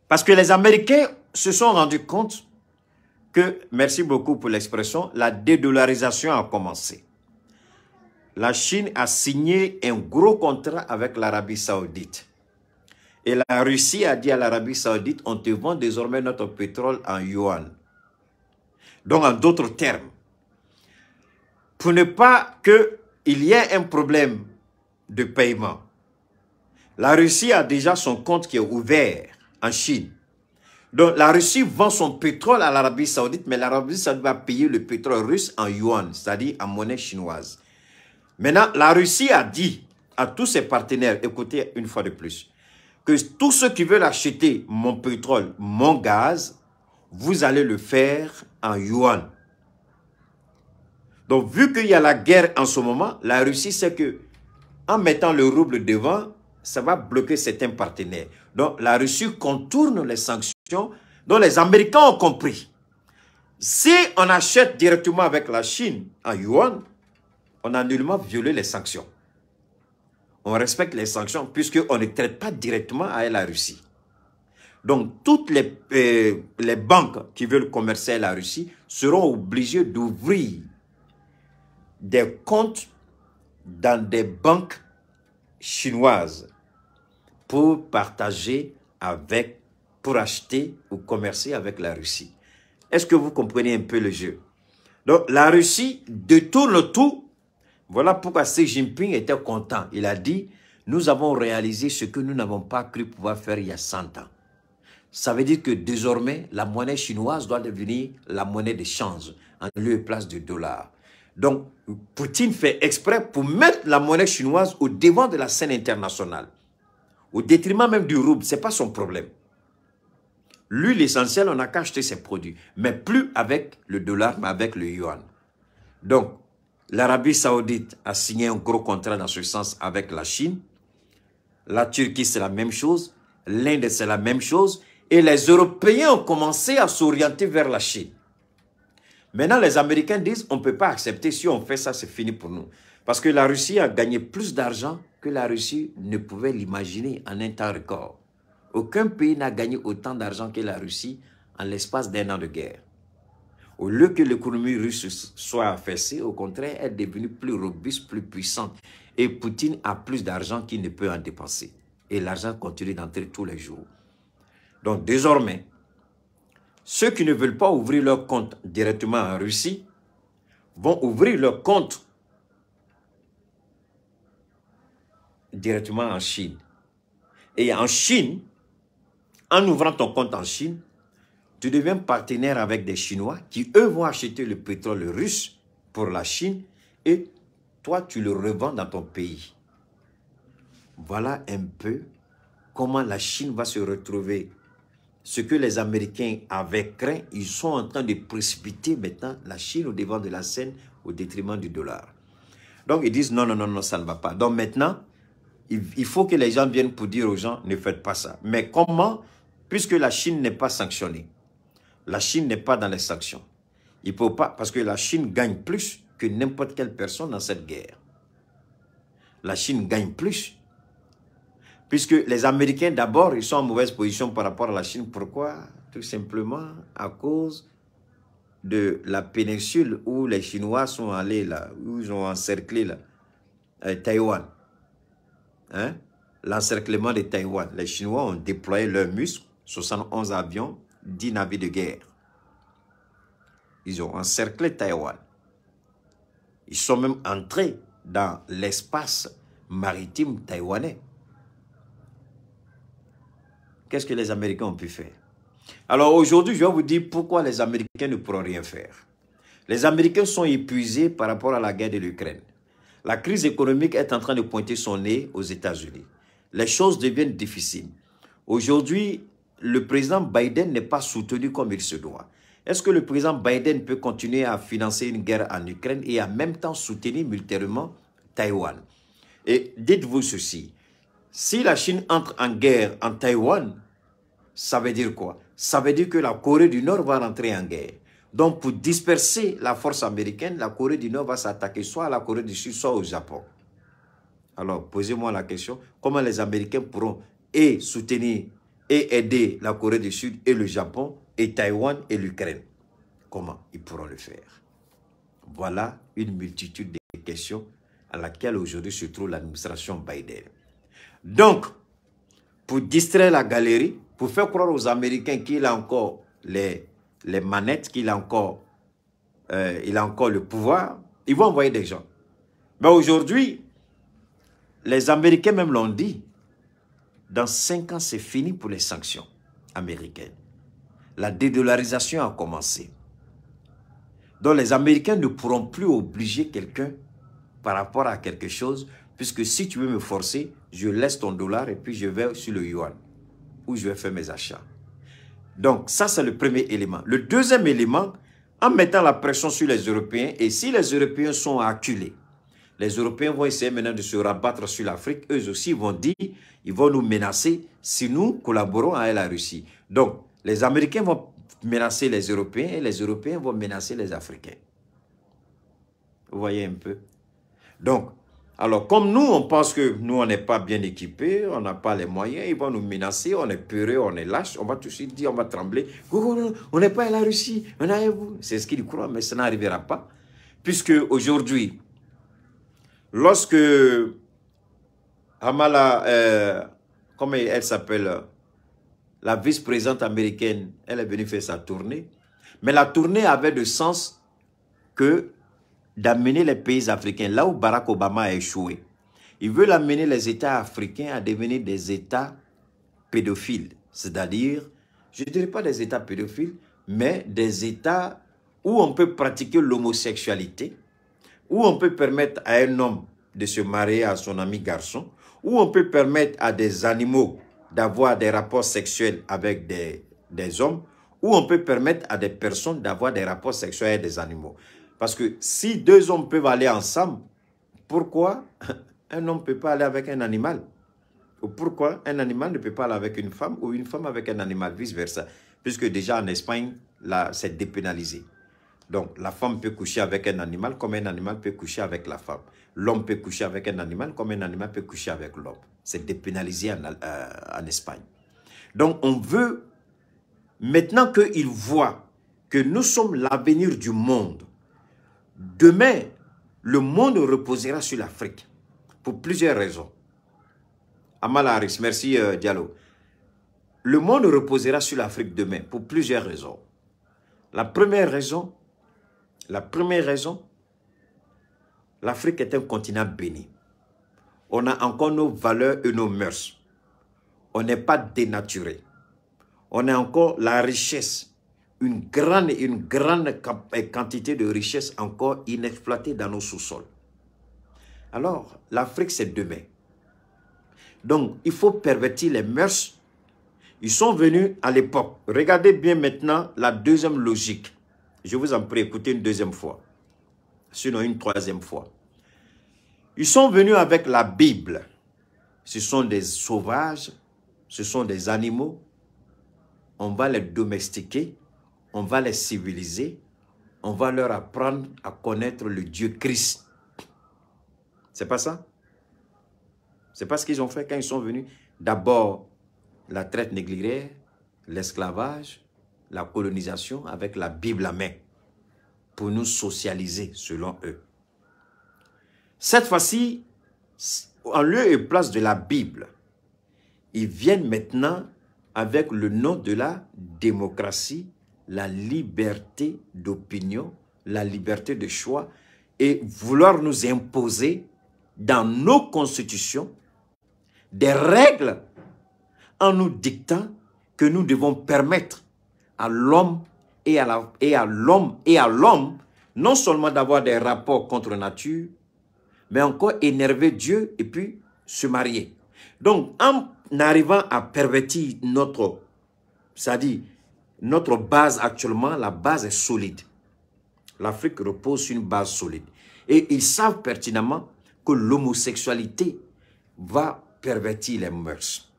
Speaker 1: Parce que les Américains se sont rendus compte que, merci beaucoup pour l'expression, la dédollarisation a commencé. La Chine a signé un gros contrat avec l'Arabie Saoudite. Et la Russie a dit à l'Arabie Saoudite, on te vend désormais notre pétrole en yuan. Donc, en d'autres termes, pour ne pas qu'il y ait un problème de paiement, la Russie a déjà son compte qui est ouvert en Chine. Donc, la Russie vend son pétrole à l'Arabie Saoudite, mais l'Arabie Saoudite va payer le pétrole russe en yuan, c'est-à-dire en monnaie chinoise. Maintenant, la Russie a dit à tous ses partenaires, écoutez une fois de plus, que tous ceux qui veulent acheter mon pétrole, mon gaz, vous allez le faire en yuan. Donc, vu qu'il y a la guerre en ce moment, la Russie sait que en mettant le rouble devant, ça va bloquer certains partenaires. Donc, la Russie contourne les sanctions dont les Américains ont compris. Si on achète directement avec la Chine en yuan, on a nullement violé les sanctions. On respecte les sanctions puisqu'on ne traite pas directement avec la Russie. Donc, toutes les banques qui veulent commercer avec la Russie seront obligées d'ouvrir des comptes dans des banques chinoises pour partager avec, pour acheter ou commercer avec la Russie. Est-ce que vous comprenez un peu le jeu? Donc, la Russie détourne tout. Voilà pourquoi Xi Jinping était content. Il a dit, nous avons réalisé ce que nous n'avons pas cru pouvoir faire il y a 100 ans. Ça veut dire que désormais, la monnaie chinoise doit devenir la monnaie d'échange en lieu et place du dollar. Donc, Poutine fait exprès pour mettre la monnaie chinoise au devant de la scène internationale. Au détriment même du rouble, ce n'est pas son problème. Lui, l'essentiel, on n'a qu'à acheter ses produits. Mais plus avec le dollar, mais avec le yuan. Donc, l'Arabie Saoudite a signé un gros contrat dans ce sens avec la Chine. La Turquie, c'est la même chose. L'Inde, c'est la même chose. Et les Européens ont commencé à s'orienter vers la Chine. Maintenant, les Américains disent, on ne peut pas accepter, si on fait ça, c'est fini pour nous. Parce que la Russie a gagné plus d'argent que la Russie ne pouvait l'imaginer en un temps record. Aucun pays n'a gagné autant d'argent que la Russie en l'espace d'1 an de guerre. Au lieu que l'économie russe soit affaissée, au contraire, elle est devenue plus robuste, plus puissante. Et Poutine a plus d'argent qu'il ne peut en dépenser. Et l'argent continue d'entrer tous les jours. Donc désormais, ceux qui ne veulent pas ouvrir leur compte directement en Russie vont ouvrir leur compte directement en Chine. Et en Chine, en ouvrant ton compte en Chine, tu deviens partenaire avec des Chinois qui, eux, vont acheter le pétrole russe pour la Chine et toi, tu le revends dans ton pays. Voilà un peu comment la Chine va se retrouver. Ce que les Américains avaient craint, ils sont en train de précipiter maintenant la Chine au devant de la scène au détriment du dollar. Donc, ils disent non, non, non, non, ça ne va pas. Donc, maintenant, il faut que les gens viennent pour dire aux gens, ne faites pas ça. Mais comment? Puisque la Chine n'est pas sanctionnée. La Chine n'est pas dans les sanctions. Il ne peut pas, parce que la Chine gagne plus que n'importe quelle personne dans cette guerre. La Chine gagne plus. Puisque les Américains, d'abord, ils sont en mauvaise position par rapport à la Chine. Pourquoi? Tout simplement à cause de la péninsule où les Chinois sont allés, là, où ils ont encerclé là, Taïwan. Hein? L'encerclement de Taïwan. Les Chinois ont déployé leurs muscles, 71 avions, 10 navires de guerre. Ils ont encerclé Taïwan. Ils sont même entrés dans l'espace maritime taïwanais. Qu'est-ce que les Américains ont pu faire? Alors aujourd'hui, je vais vous dire pourquoi les Américains ne pourront rien faire. Les Américains sont épuisés par rapport à la guerre de l'Ukraine. La crise économique est en train de pointer son nez aux États-Unis. Les choses deviennent difficiles. Aujourd'hui, le président Biden n'est pas soutenu comme il se doit. Est-ce que le président Biden peut continuer à financer une guerre en Ukraine et en même temps soutenir militairement Taïwan? Et dites-vous ceci, si la Chine entre en guerre en Taïwan, ça veut dire quoi? Ça veut dire que la Corée du Nord va rentrer en guerre. Donc, pour disperser la force américaine, la Corée du Nord va s'attaquer soit à la Corée du Sud, soit au Japon. Alors, posez-moi la question, comment les Américains pourront et soutenir et aider la Corée du Sud et le Japon et Taïwan et l'Ukraine? Comment ils pourront le faire? Voilà une multitude de questions à laquelle aujourd'hui se trouve l'administration Biden. Donc, pour distraire la galerie, pour faire croire aux Américains qu'il a encore les manettes, qu'il a encore, le pouvoir, ils vont envoyer des gens. Mais aujourd'hui, les Américains même l'ont dit, dans 5 ans, c'est fini pour les sanctions américaines. La dédollarisation a commencé. Donc les Américains ne pourront plus obliger quelqu'un par rapport à quelque chose, puisque si tu veux me forcer, je laisse ton dollar et puis je vais sur le yuan, où je vais faire mes achats. Donc ça, c'est le premier élément. Le deuxième élément, en mettant la pression sur les Européens, et si les Européens sont acculés, les Européens vont essayer maintenant de se rabattre sur l'Afrique. Eux aussi vont dire, ils vont nous menacer si nous collaborons avec la Russie. Donc, les Américains vont menacer les Européens et les Européens vont menacer les Africains. Vous voyez un peu? Donc, alors comme nous, on pense que nous, on n'est pas bien équipés, on n'a pas les moyens, ils vont nous menacer, on est peureux, on est lâche, on va tout de suite dire, on va trembler. On n'est pas à la Russie, on est avec vous. C'est ce qu'ils croient, mais ça n'arrivera pas. Puisque aujourd'hui, lorsque Kamala, comment elle s'appelle, la vice-présidente américaine, elle est venue faire sa tournée. Mais la tournée avait de sens que d'amener les pays africains, là où Barack Obama a échoué. Il veut amener les États africains à devenir des États pédophiles. C'est-à-dire, je ne dirais pas des États pédophiles, mais des États où on peut pratiquer l'homosexualité, où on peut permettre à un homme de se marier à son ami garçon, où on peut permettre à des animaux d'avoir des rapports sexuels avec des hommes, où on peut permettre à des personnes d'avoir des rapports sexuels avec des animaux. Parce que si 2 hommes peuvent aller ensemble, pourquoi un homme ne peut pas aller avec un animal? Ou pourquoi un animal ne peut pas aller avec une femme ou une femme avec un animal, vice-versa? Puisque déjà en Espagne, là, c'est dépénalisé. Donc, la femme peut coucher avec un animal comme un animal peut coucher avec la femme. L'homme peut coucher avec un animal comme un animal peut coucher avec l'homme. C'est dépénalisé en Espagne. Donc, on veut, maintenant qu'ils voient que nous sommes l'avenir du monde, demain, le monde reposera sur l'Afrique pour plusieurs raisons. Amal Harris, merci Diallo. Le monde reposera sur l'Afrique demain pour plusieurs raisons. La première raison, l'Afrique est un continent béni. On a encore nos valeurs et nos mœurs. On n'est pas dénaturé. On a encore la richesse, une grande quantité de richesse encore inexploitée dans nos sous-sols. Alors, l'Afrique, c'est demain. Donc, il faut pervertir les mœurs. Ils sont venus à l'époque. Regardez bien maintenant la deuxième logique. Je vous en prie, écoutez une deuxième fois. Sinon, une troisième fois. Ils sont venus avec la Bible. Ce sont des sauvages, ce sont des animaux. On va les domestiquer, on va les civiliser, on va leur apprendre à connaître le Dieu Christ. C'est pas ça? C'est pas ce qu'ils ont fait quand ils sont venus. D'abord, la traite négrière, l'esclavage, la colonisation avec la Bible à main pour nous socialiser selon eux. Cette fois-ci, en lieu et place de la Bible, ils viennent maintenant avec le nom de la démocratie, la liberté d'opinion, la liberté de choix et vouloir nous imposer dans nos constitutions des règles en nous dictant que nous devons permettre à l'homme et à l'homme non seulement d'avoir des rapports contre nature, mais encore énerver Dieu et puis se marier. Donc, en arrivant à pervertir notre, c'est-à-dire notre base actuellement, la base est solide. L'Afrique repose sur une base solide. Et ils savent pertinemment que l'homosexualité va pervertir les mœurs.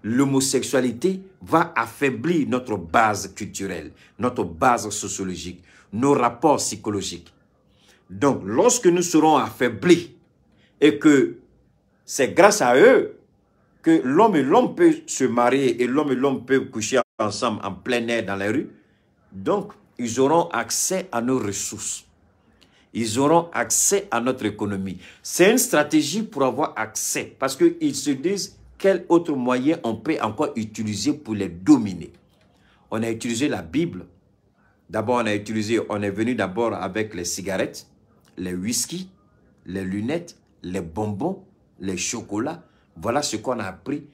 Speaker 1: L'homosexualité va affaiblir notre base culturelle, notre base sociologique, nos rapports psychologiques. Donc, lorsque nous serons affaiblis et que c'est grâce à eux que l'homme et l'homme peuvent se marier et l'homme peuvent coucher ensemble en plein air dans les rues, donc ils auront accès à nos ressources. Ils auront accès à notre économie. C'est une stratégie pour avoir accès parce qu'ils se disent quel autre moyen on peut encore utiliser pour les dominer. On a utilisé la Bible. D'abord, on est venu d'abord avec les cigarettes, les whisky, les lunettes, les bonbons, les chocolats. Voilà ce qu'on a appris.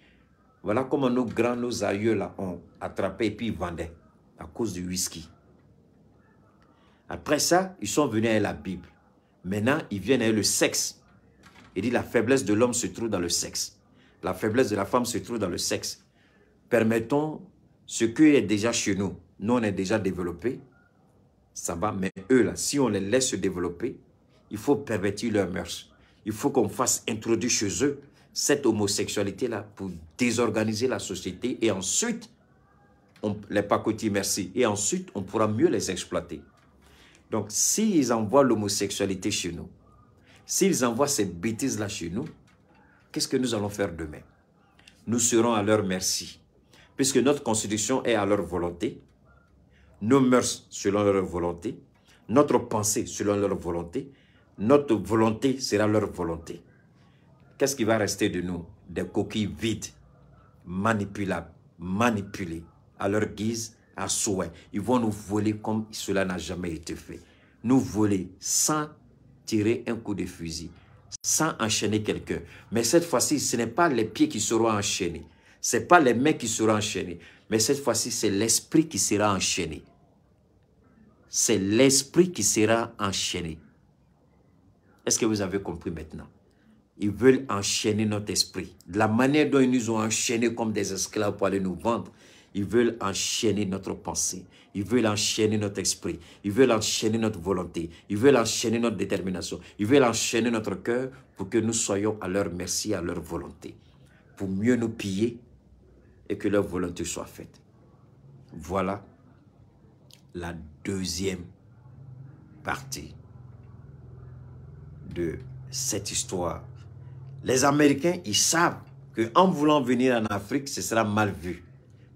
Speaker 1: Voilà comment nos aïeux là ont attrapé et puis ils vendaient à cause du whisky. Après ça, ils sont venus avec la Bible. Maintenant, ils viennent avec le sexe. Il dit la faiblesse de l'homme se trouve dans le sexe. La faiblesse de la femme se trouve dans le sexe. Permettons ce qui est déjà chez nous. Nous, on est déjà développés. Ça va, mais eux là, si on les laisse se développer, il faut pervertir leurs mœurs. Il faut qu'on fasse introduire chez eux cette homosexualité-là pour désorganiser la société et ensuite, les pacotiers, merci, et ensuite, on pourra mieux les exploiter. Donc, s'ils envoient l'homosexualité chez nous, s'ils envoient ces bêtises-là chez nous, qu'est-ce que nous allons faire demain? Nous serons à leur merci, puisque notre constitution est à leur volonté, nos mœurs selon leur volonté, notre pensée selon leur volonté, notre volonté sera leur volonté. Qu'est-ce qui va rester de nous? Des coquilles vides, manipulables, manipulées, à leur guise, à souhait. Ils vont nous voler comme cela n'a jamais été fait. Nous voler sans tirer un coup de fusil, sans enchaîner quelqu'un. Mais cette fois-ci, ce n'est pas les pieds qui seront enchaînés. Ce n'est pas les mains qui seront enchaînées. Mais cette fois-ci, c'est l'esprit qui sera enchaîné. C'est l'esprit qui sera enchaîné. Est-ce que vous avez compris maintenant? Ils veulent enchaîner notre esprit. De la manière dont ils nous ont enchaînés comme des esclaves pour aller nous vendre, ils veulent enchaîner notre pensée. Ils veulent enchaîner notre esprit. Ils veulent enchaîner notre volonté. Ils veulent enchaîner notre détermination. Ils veulent enchaîner notre cœur pour que nous soyons à leur merci, à leur volonté. Pour mieux nous piller et que leur volonté soit faite. Voilà la deuxième partie de cette histoire. Les Américains, ils savent qu'en voulant venir en Afrique, ce sera mal vu.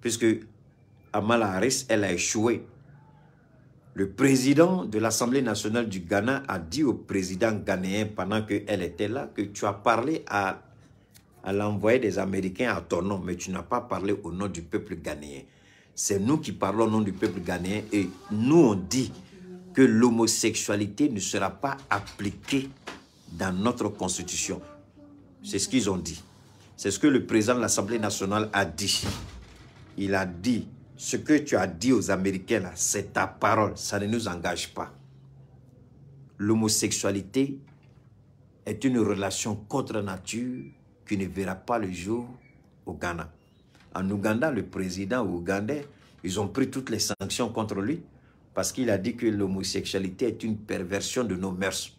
Speaker 1: Puisque Kamala Harris, elle a échoué. Le président de l'Assemblée nationale du Ghana a dit au président ghanéen pendant qu'elle était là que tu as parlé à l'envoyé des Américains à ton nom, mais tu n'as pas parlé au nom du peuple ghanéen. C'est nous qui parlons au nom du peuple ghanéen et nous on dit que l'homosexualité ne sera pas appliquée dans notre constitution. C'est ce qu'ils ont dit. C'est ce que le président de l'Assemblée nationale a dit. Il a dit, ce que tu as dit aux Américains, là, c'est ta parole, ça ne nous engage pas. L'homosexualité est une relation contre nature qui ne verra pas le jour au Ghana. En Ouganda, le président ougandais, ils ont pris toutes les sanctions contre lui parce qu'il a dit que l'homosexualité est une perversion de nos mœurs.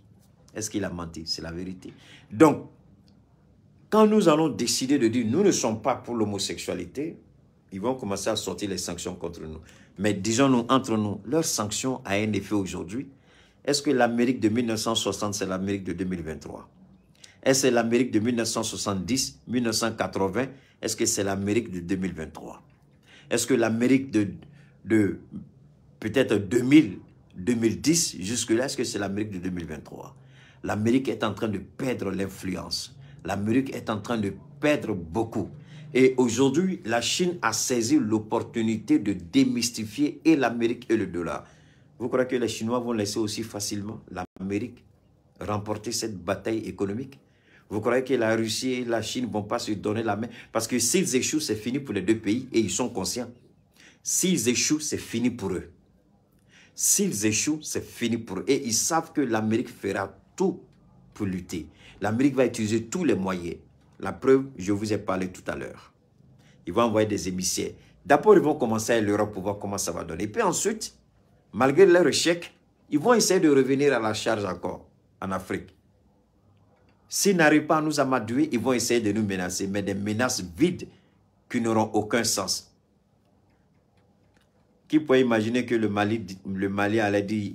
Speaker 1: Est-ce qu'il a menti? C'est la vérité. Donc, quand nous allons décider de dire nous ne sommes pas pour l'homosexualité, ils vont commencer à sortir les sanctions contre nous. Mais disons-nous entre nous, leur sanction a un effet aujourd'hui. Est-ce que l'Amérique de 1960, c'est l'Amérique de 2023? Est-ce que c'est l'Amérique de 1970, 1980? Est-ce que c'est l'Amérique de 2023? Est-ce que l'Amérique de peut-être 2000, 2010, jusque-là, est-ce que c'est l'Amérique de 2023? L'Amérique est en train de perdre l'influence. L'Amérique est en train de perdre beaucoup. Et aujourd'hui, la Chine a saisi l'opportunité de démystifier et l'Amérique et le dollar. Vous croyez que les Chinois vont laisser aussi facilement l'Amérique remporter cette bataille économique? Vous croyez que la Russie et la Chine ne vont pas se donner la main? Parce que s'ils échouent, c'est fini pour les deux pays et ils sont conscients. S'ils échouent, c'est fini pour eux. S'ils échouent, c'est fini pour eux. Et ils savent que l'Amérique fera tout pour lutter. L'Amérique va utiliser tous les moyens. La preuve, je vous ai parlé tout à l'heure. Ils vont envoyer des émissaires. D'abord, ils vont commencer à l'Europe pour voir comment ça va donner. Et puis ensuite, malgré leur échec, ils vont essayer de revenir à la charge encore en Afrique. S'ils n'arrivent pas à nous amadouer, ils vont essayer de nous menacer, mais des menaces vides qui n'auront aucun sens. Qui pourrait imaginer que le Mali allait dire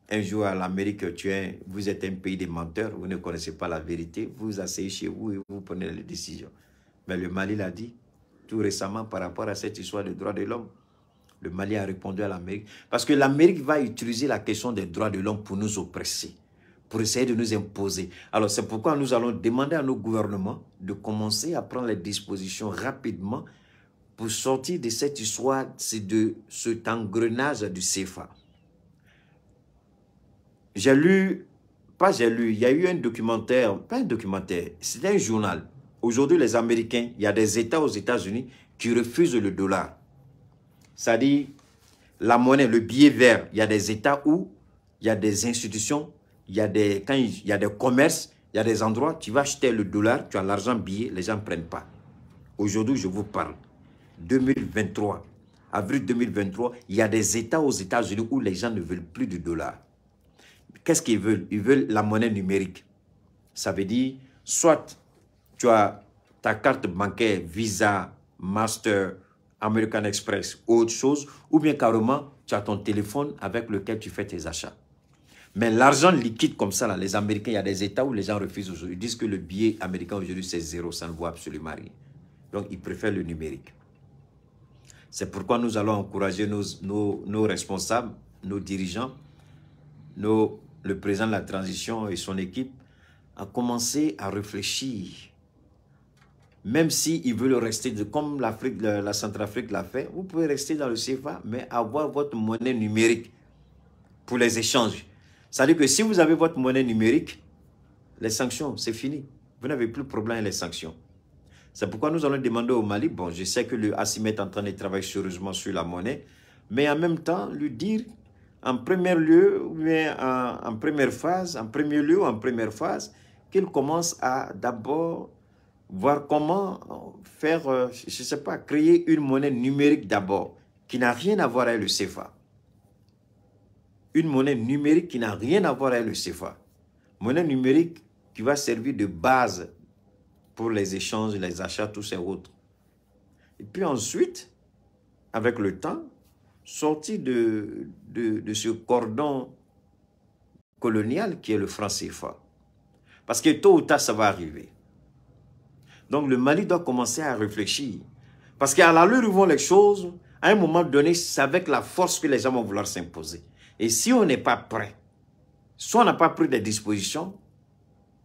Speaker 1: un jour à l'Amérique, vous êtes un pays de menteurs, vous ne connaissez pas la vérité, vous asseyez chez vous et vous prenez les décisions. Mais le Mali l'a dit tout récemment par rapport à cette histoire des droits de l'homme. Le Mali a répondu à l'Amérique. Parce que l'Amérique va utiliser la question des droits de l'homme pour nous oppresser, pour essayer de nous imposer. Alors c'est pourquoi nous allons demander à nos gouvernements de commencer à prendre les dispositions rapidement pour sortir de cette histoire, de cet engrenage du CFA. Il y a eu un documentaire, pas un documentaire, c'était un journal. Aujourd'hui, les Américains, il y a des États aux États-Unis qui refusent le dollar. C'est-à-dire, la monnaie, le billet vert, il y a des États où il y a des institutions, il y a des commerces, il y a des endroits, tu vas acheter le dollar, tu as l'argent billet, les gens ne prennent pas. Aujourd'hui, je vous parle, 2023, avril 2023, il y a des États aux États-Unis où les gens ne veulent plus du dollar. Qu'est-ce qu'ils veulent? Ils veulent la monnaie numérique. Ça veut dire, soit tu as ta carte bancaire, Visa, Master, American Express, autre chose, ou bien carrément, tu as ton téléphone avec lequel tu fais tes achats. Mais l'argent liquide comme ça, là, les Américains, il y a des États où les gens refusent aujourd'hui. Ils disent que le billet américain aujourd'hui, c'est zéro, ça ne vaut absolument rien. Donc, ils préfèrent le numérique. C'est pourquoi nous allons encourager nos responsables, nos dirigeants, le président de la transition et son équipe à commencer à réfléchir. Même s'ils veulent rester, comme la Centrafrique l'a fait, vous pouvez rester dans le CFA, mais avoir votre monnaie numérique pour les échanges. C'est-à-dire que si vous avez votre monnaie numérique, les sanctions, c'est fini. Vous n'avez plus de problème avec les sanctions. C'est pourquoi nous allons demander au Mali, bon, je sais que le Assimi est en train de travailler sérieusement sur la monnaie, mais en même temps, lui dire, en premier lieu, ou bien en première phase, en premier lieu ou en première phase, qu'il commence à d'abord voir comment faire, je ne sais pas, créer une monnaie numérique d'abord, qui n'a rien à voir avec le CFA. Une monnaie numérique qui n'a rien à voir avec le CFA. Monnaie numérique qui va servir de base pour les échanges, les achats, tous ces autres. Et puis ensuite, avec le temps, sortir de ce cordon colonial qui est le franc CFA. Parce que tôt ou tard, ça va arriver. Donc le Mali doit commencer à réfléchir. Parce qu'à l'allure où vont les choses, à un moment donné, c'est avec la force que les gens vont vouloir s'imposer. Et si on n'est pas prêt, soit on n'a pas pris des dispositions,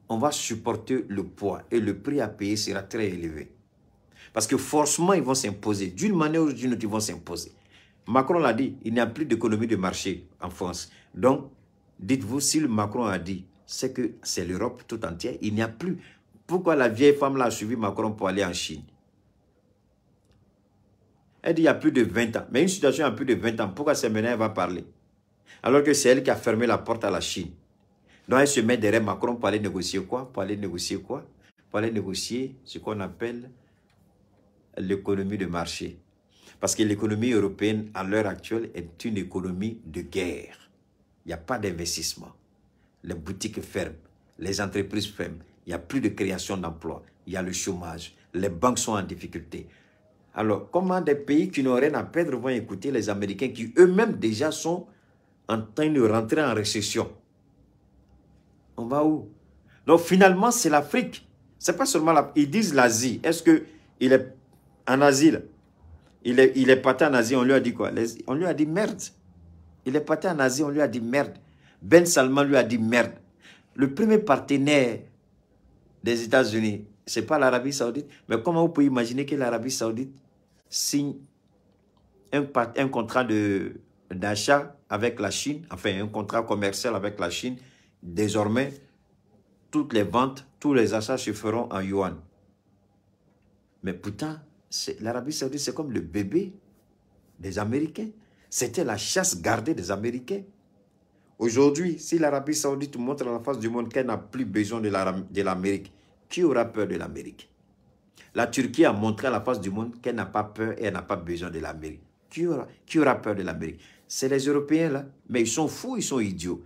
Speaker 1: on va supporter le poids et le prix à payer sera très élevé. Parce que forcément, ils vont s'imposer. D'une manière ou d'une autre, ils vont s'imposer. Macron l'a dit, il n'y a plus d'économie de marché en France. Donc, dites-vous, si le Macron a dit, c'est que c'est l'Europe tout entière, il n'y a plus. Pourquoi la vieille femme l'a suivi Macron pour aller en Chine? Elle dit il y a plus de 20 ans. Mais une situation il y a plus de 20 ans, pourquoi c'est maintenant elle va parler? Alors que c'est elle qui a fermé la porte à la Chine. Donc elle se met derrière Macron pour aller négocier quoi? Pour aller négocier quoi? Pour aller négocier ce qu'on appelle l'économie de marché. Parce que l'économie européenne à l'heure actuelle est une économie de guerre. Il n'y a pas d'investissement. Les boutiques ferment, les entreprises ferment. Il n'y a plus de création d'emplois. Il y a le chômage. Les banques sont en difficulté. Alors, comment des pays qui n'ont rien à perdre vont écouter les Américains qui eux-mêmes déjà sont en train de rentrer en récession? On va où? Donc, finalement, c'est l'Afrique. C'est pas seulement ils disent l'Asie. Est-ce qu'il est en Asie là? Il est parti en Asie, on lui a dit quoi? On lui a dit merde. Il est parti en Asie, on lui a dit merde. Ben Salman lui a dit merde. Le premier partenaire des États-Unis, ce n'est pas l'Arabie Saoudite. Mais comment vous pouvez imaginer que l'Arabie Saoudite signe un contrat d'achat avec la Chine, enfin un contrat commercial avec la Chine? Désormais, toutes les ventes, tous les achats se feront en yuan. Mais pourtant, l'Arabie Saoudite, c'est comme le bébé des Américains. C'était la chasse gardée des Américains. Aujourd'hui, si l'Arabie Saoudite montre à la face du monde qu'elle n'a plus besoin de l'Amérique, qui aura peur de l'Amérique? La Turquie a montré à la face du monde qu'elle n'a pas peur et elle n'a pas besoin de l'Amérique. Qui aura peur de l'Amérique? C'est les Européens là, mais ils sont fous, ils sont idiots.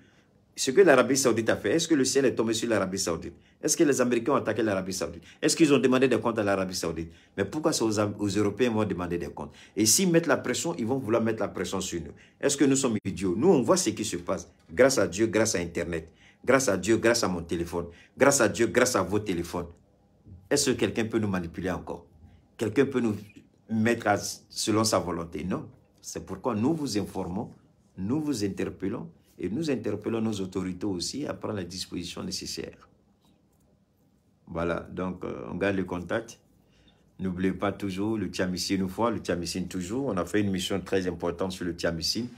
Speaker 1: Ce que l'Arabie Saoudite a fait, est-ce que le ciel est tombé sur l'Arabie Saoudite? Est-ce que les Américains ont attaqué l'Arabie Saoudite? Est-ce qu'ils ont demandé des comptes à l'Arabie Saoudite? Mais pourquoi c'est aux Européens qui vont demander des comptes? Et s'ils mettent la pression, ils vont vouloir mettre la pression sur nous. Est-ce que nous sommes idiots? Nous, on voit ce qui se passe. Grâce à Dieu, grâce à Internet. Grâce à Dieu, grâce à mon téléphone. Grâce à Dieu, grâce à vos téléphones. Est-ce que quelqu'un peut nous manipuler encore? Quelqu'un peut nous mettre selon sa volonté? Non. C'est pourquoi nous vous informons, nous vous interpellons et nous interpellons nos autorités aussi à prendre les dispositions nécessaires. Voilà, donc on garde le contact. N'oubliez pas toujours le thiamycine une fois, le thiamycine toujours. On a fait une mission très importante sur le thiamycine.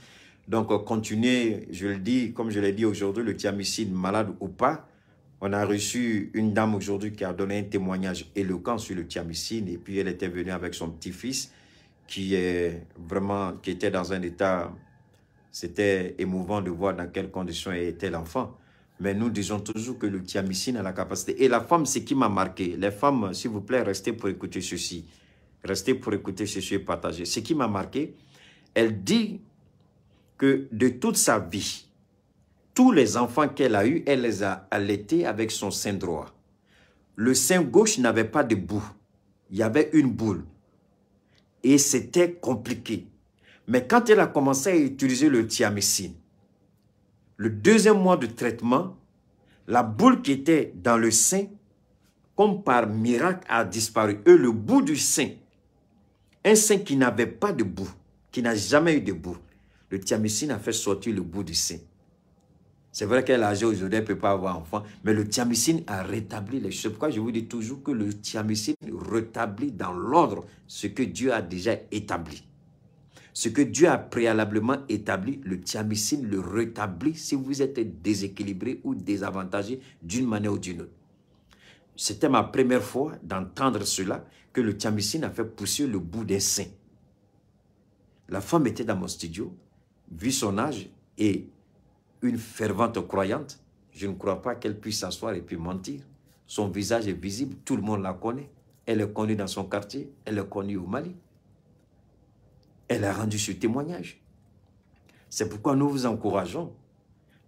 Speaker 1: Donc continuez, je le dis, comme je l'ai dit aujourd'hui, le thiamycine, malade ou pas. On a reçu une dame aujourd'hui qui a donné un témoignage éloquent sur le thiamycine. Et puis elle était venue avec son petit-fils qui était dans un état... C'était émouvant de voir dans quelles conditions était l'enfant. Mais nous disons toujours que le thiamycine a la capacité. Et la femme, ce qui m'a marqué, les femmes, s'il vous plaît, restez pour écouter ceci. Restez pour écouter ceci et partager. Ce qui m'a marqué, elle dit que de toute sa vie, tous les enfants qu'elle a eus, elle les a allaités avec son sein droit. Le sein gauche n'avait pas de bout. Il y avait une boule. Et c'était compliqué. Mais quand elle a commencé à utiliser le thiamycine, le deuxième mois de traitement, la boule qui était dans le sein, comme par miracle, a disparu. Et le bout du sein, un sein qui n'avait pas de bout, qui n'a jamais eu de bout, le thiamycine a fait sortir le bout du sein. C'est vrai qu'elle est âgée aujourd'hui, elle ne peut pas avoir enfant, mais le thiamycine a rétabli les choses. C'est pourquoi je vous dis toujours que le thiamycine rétablit dans l'ordre ce que Dieu a déjà établi. Ce que Dieu a préalablement établi, le thiamycine le rétablit si vous êtes déséquilibré ou désavantagé d'une manière ou d'une autre. C'était ma première fois d'entendre cela, que le thiamycine a fait pousser le bout des seins. La femme était dans mon studio, vu son âge et une fervente croyante. Je ne crois pas qu'elle puisse s'asseoir et puis mentir. Son visage est visible, tout le monde la connaît. Elle est connue dans son quartier, elle est connue au Mali. Elle a rendu ce témoignage. C'est pourquoi nous vous encourageons.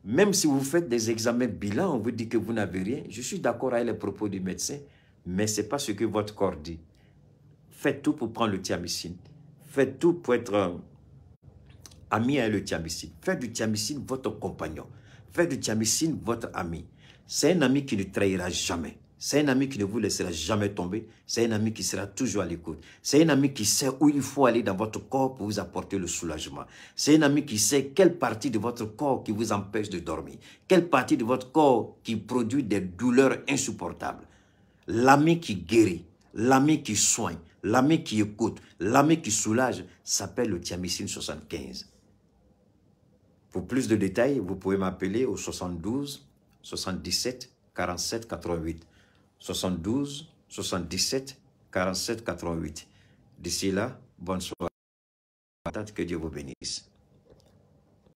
Speaker 1: Même si vous faites des examens bilans, on vous dit que vous n'avez rien. Je suis d'accord avec les propos du médecin, mais ce n'est pas ce que votre corps dit. Faites tout pour prendre le thiamycine. Faites tout pour être ami avec le thiamycine. Faites du thiamycine votre compagnon. Faites du thiamycine votre ami. C'est un ami qui ne trahira jamais. C'est un ami qui ne vous laissera jamais tomber. C'est un ami qui sera toujours à l'écoute. C'est un ami qui sait où il faut aller dans votre corps pour vous apporter le soulagement. C'est un ami qui sait quelle partie de votre corps qui vous empêche de dormir. Quelle partie de votre corps qui produit des douleurs insupportables. L'ami qui guérit, l'ami qui soigne, l'ami qui écoute, l'ami qui soulage s'appelle le thiamycine 75. Pour plus de détails, vous pouvez m'appeler au 72 77 47 88. 72 77 47 88. D'ici là, bonne soirée. Que Dieu vous bénisse.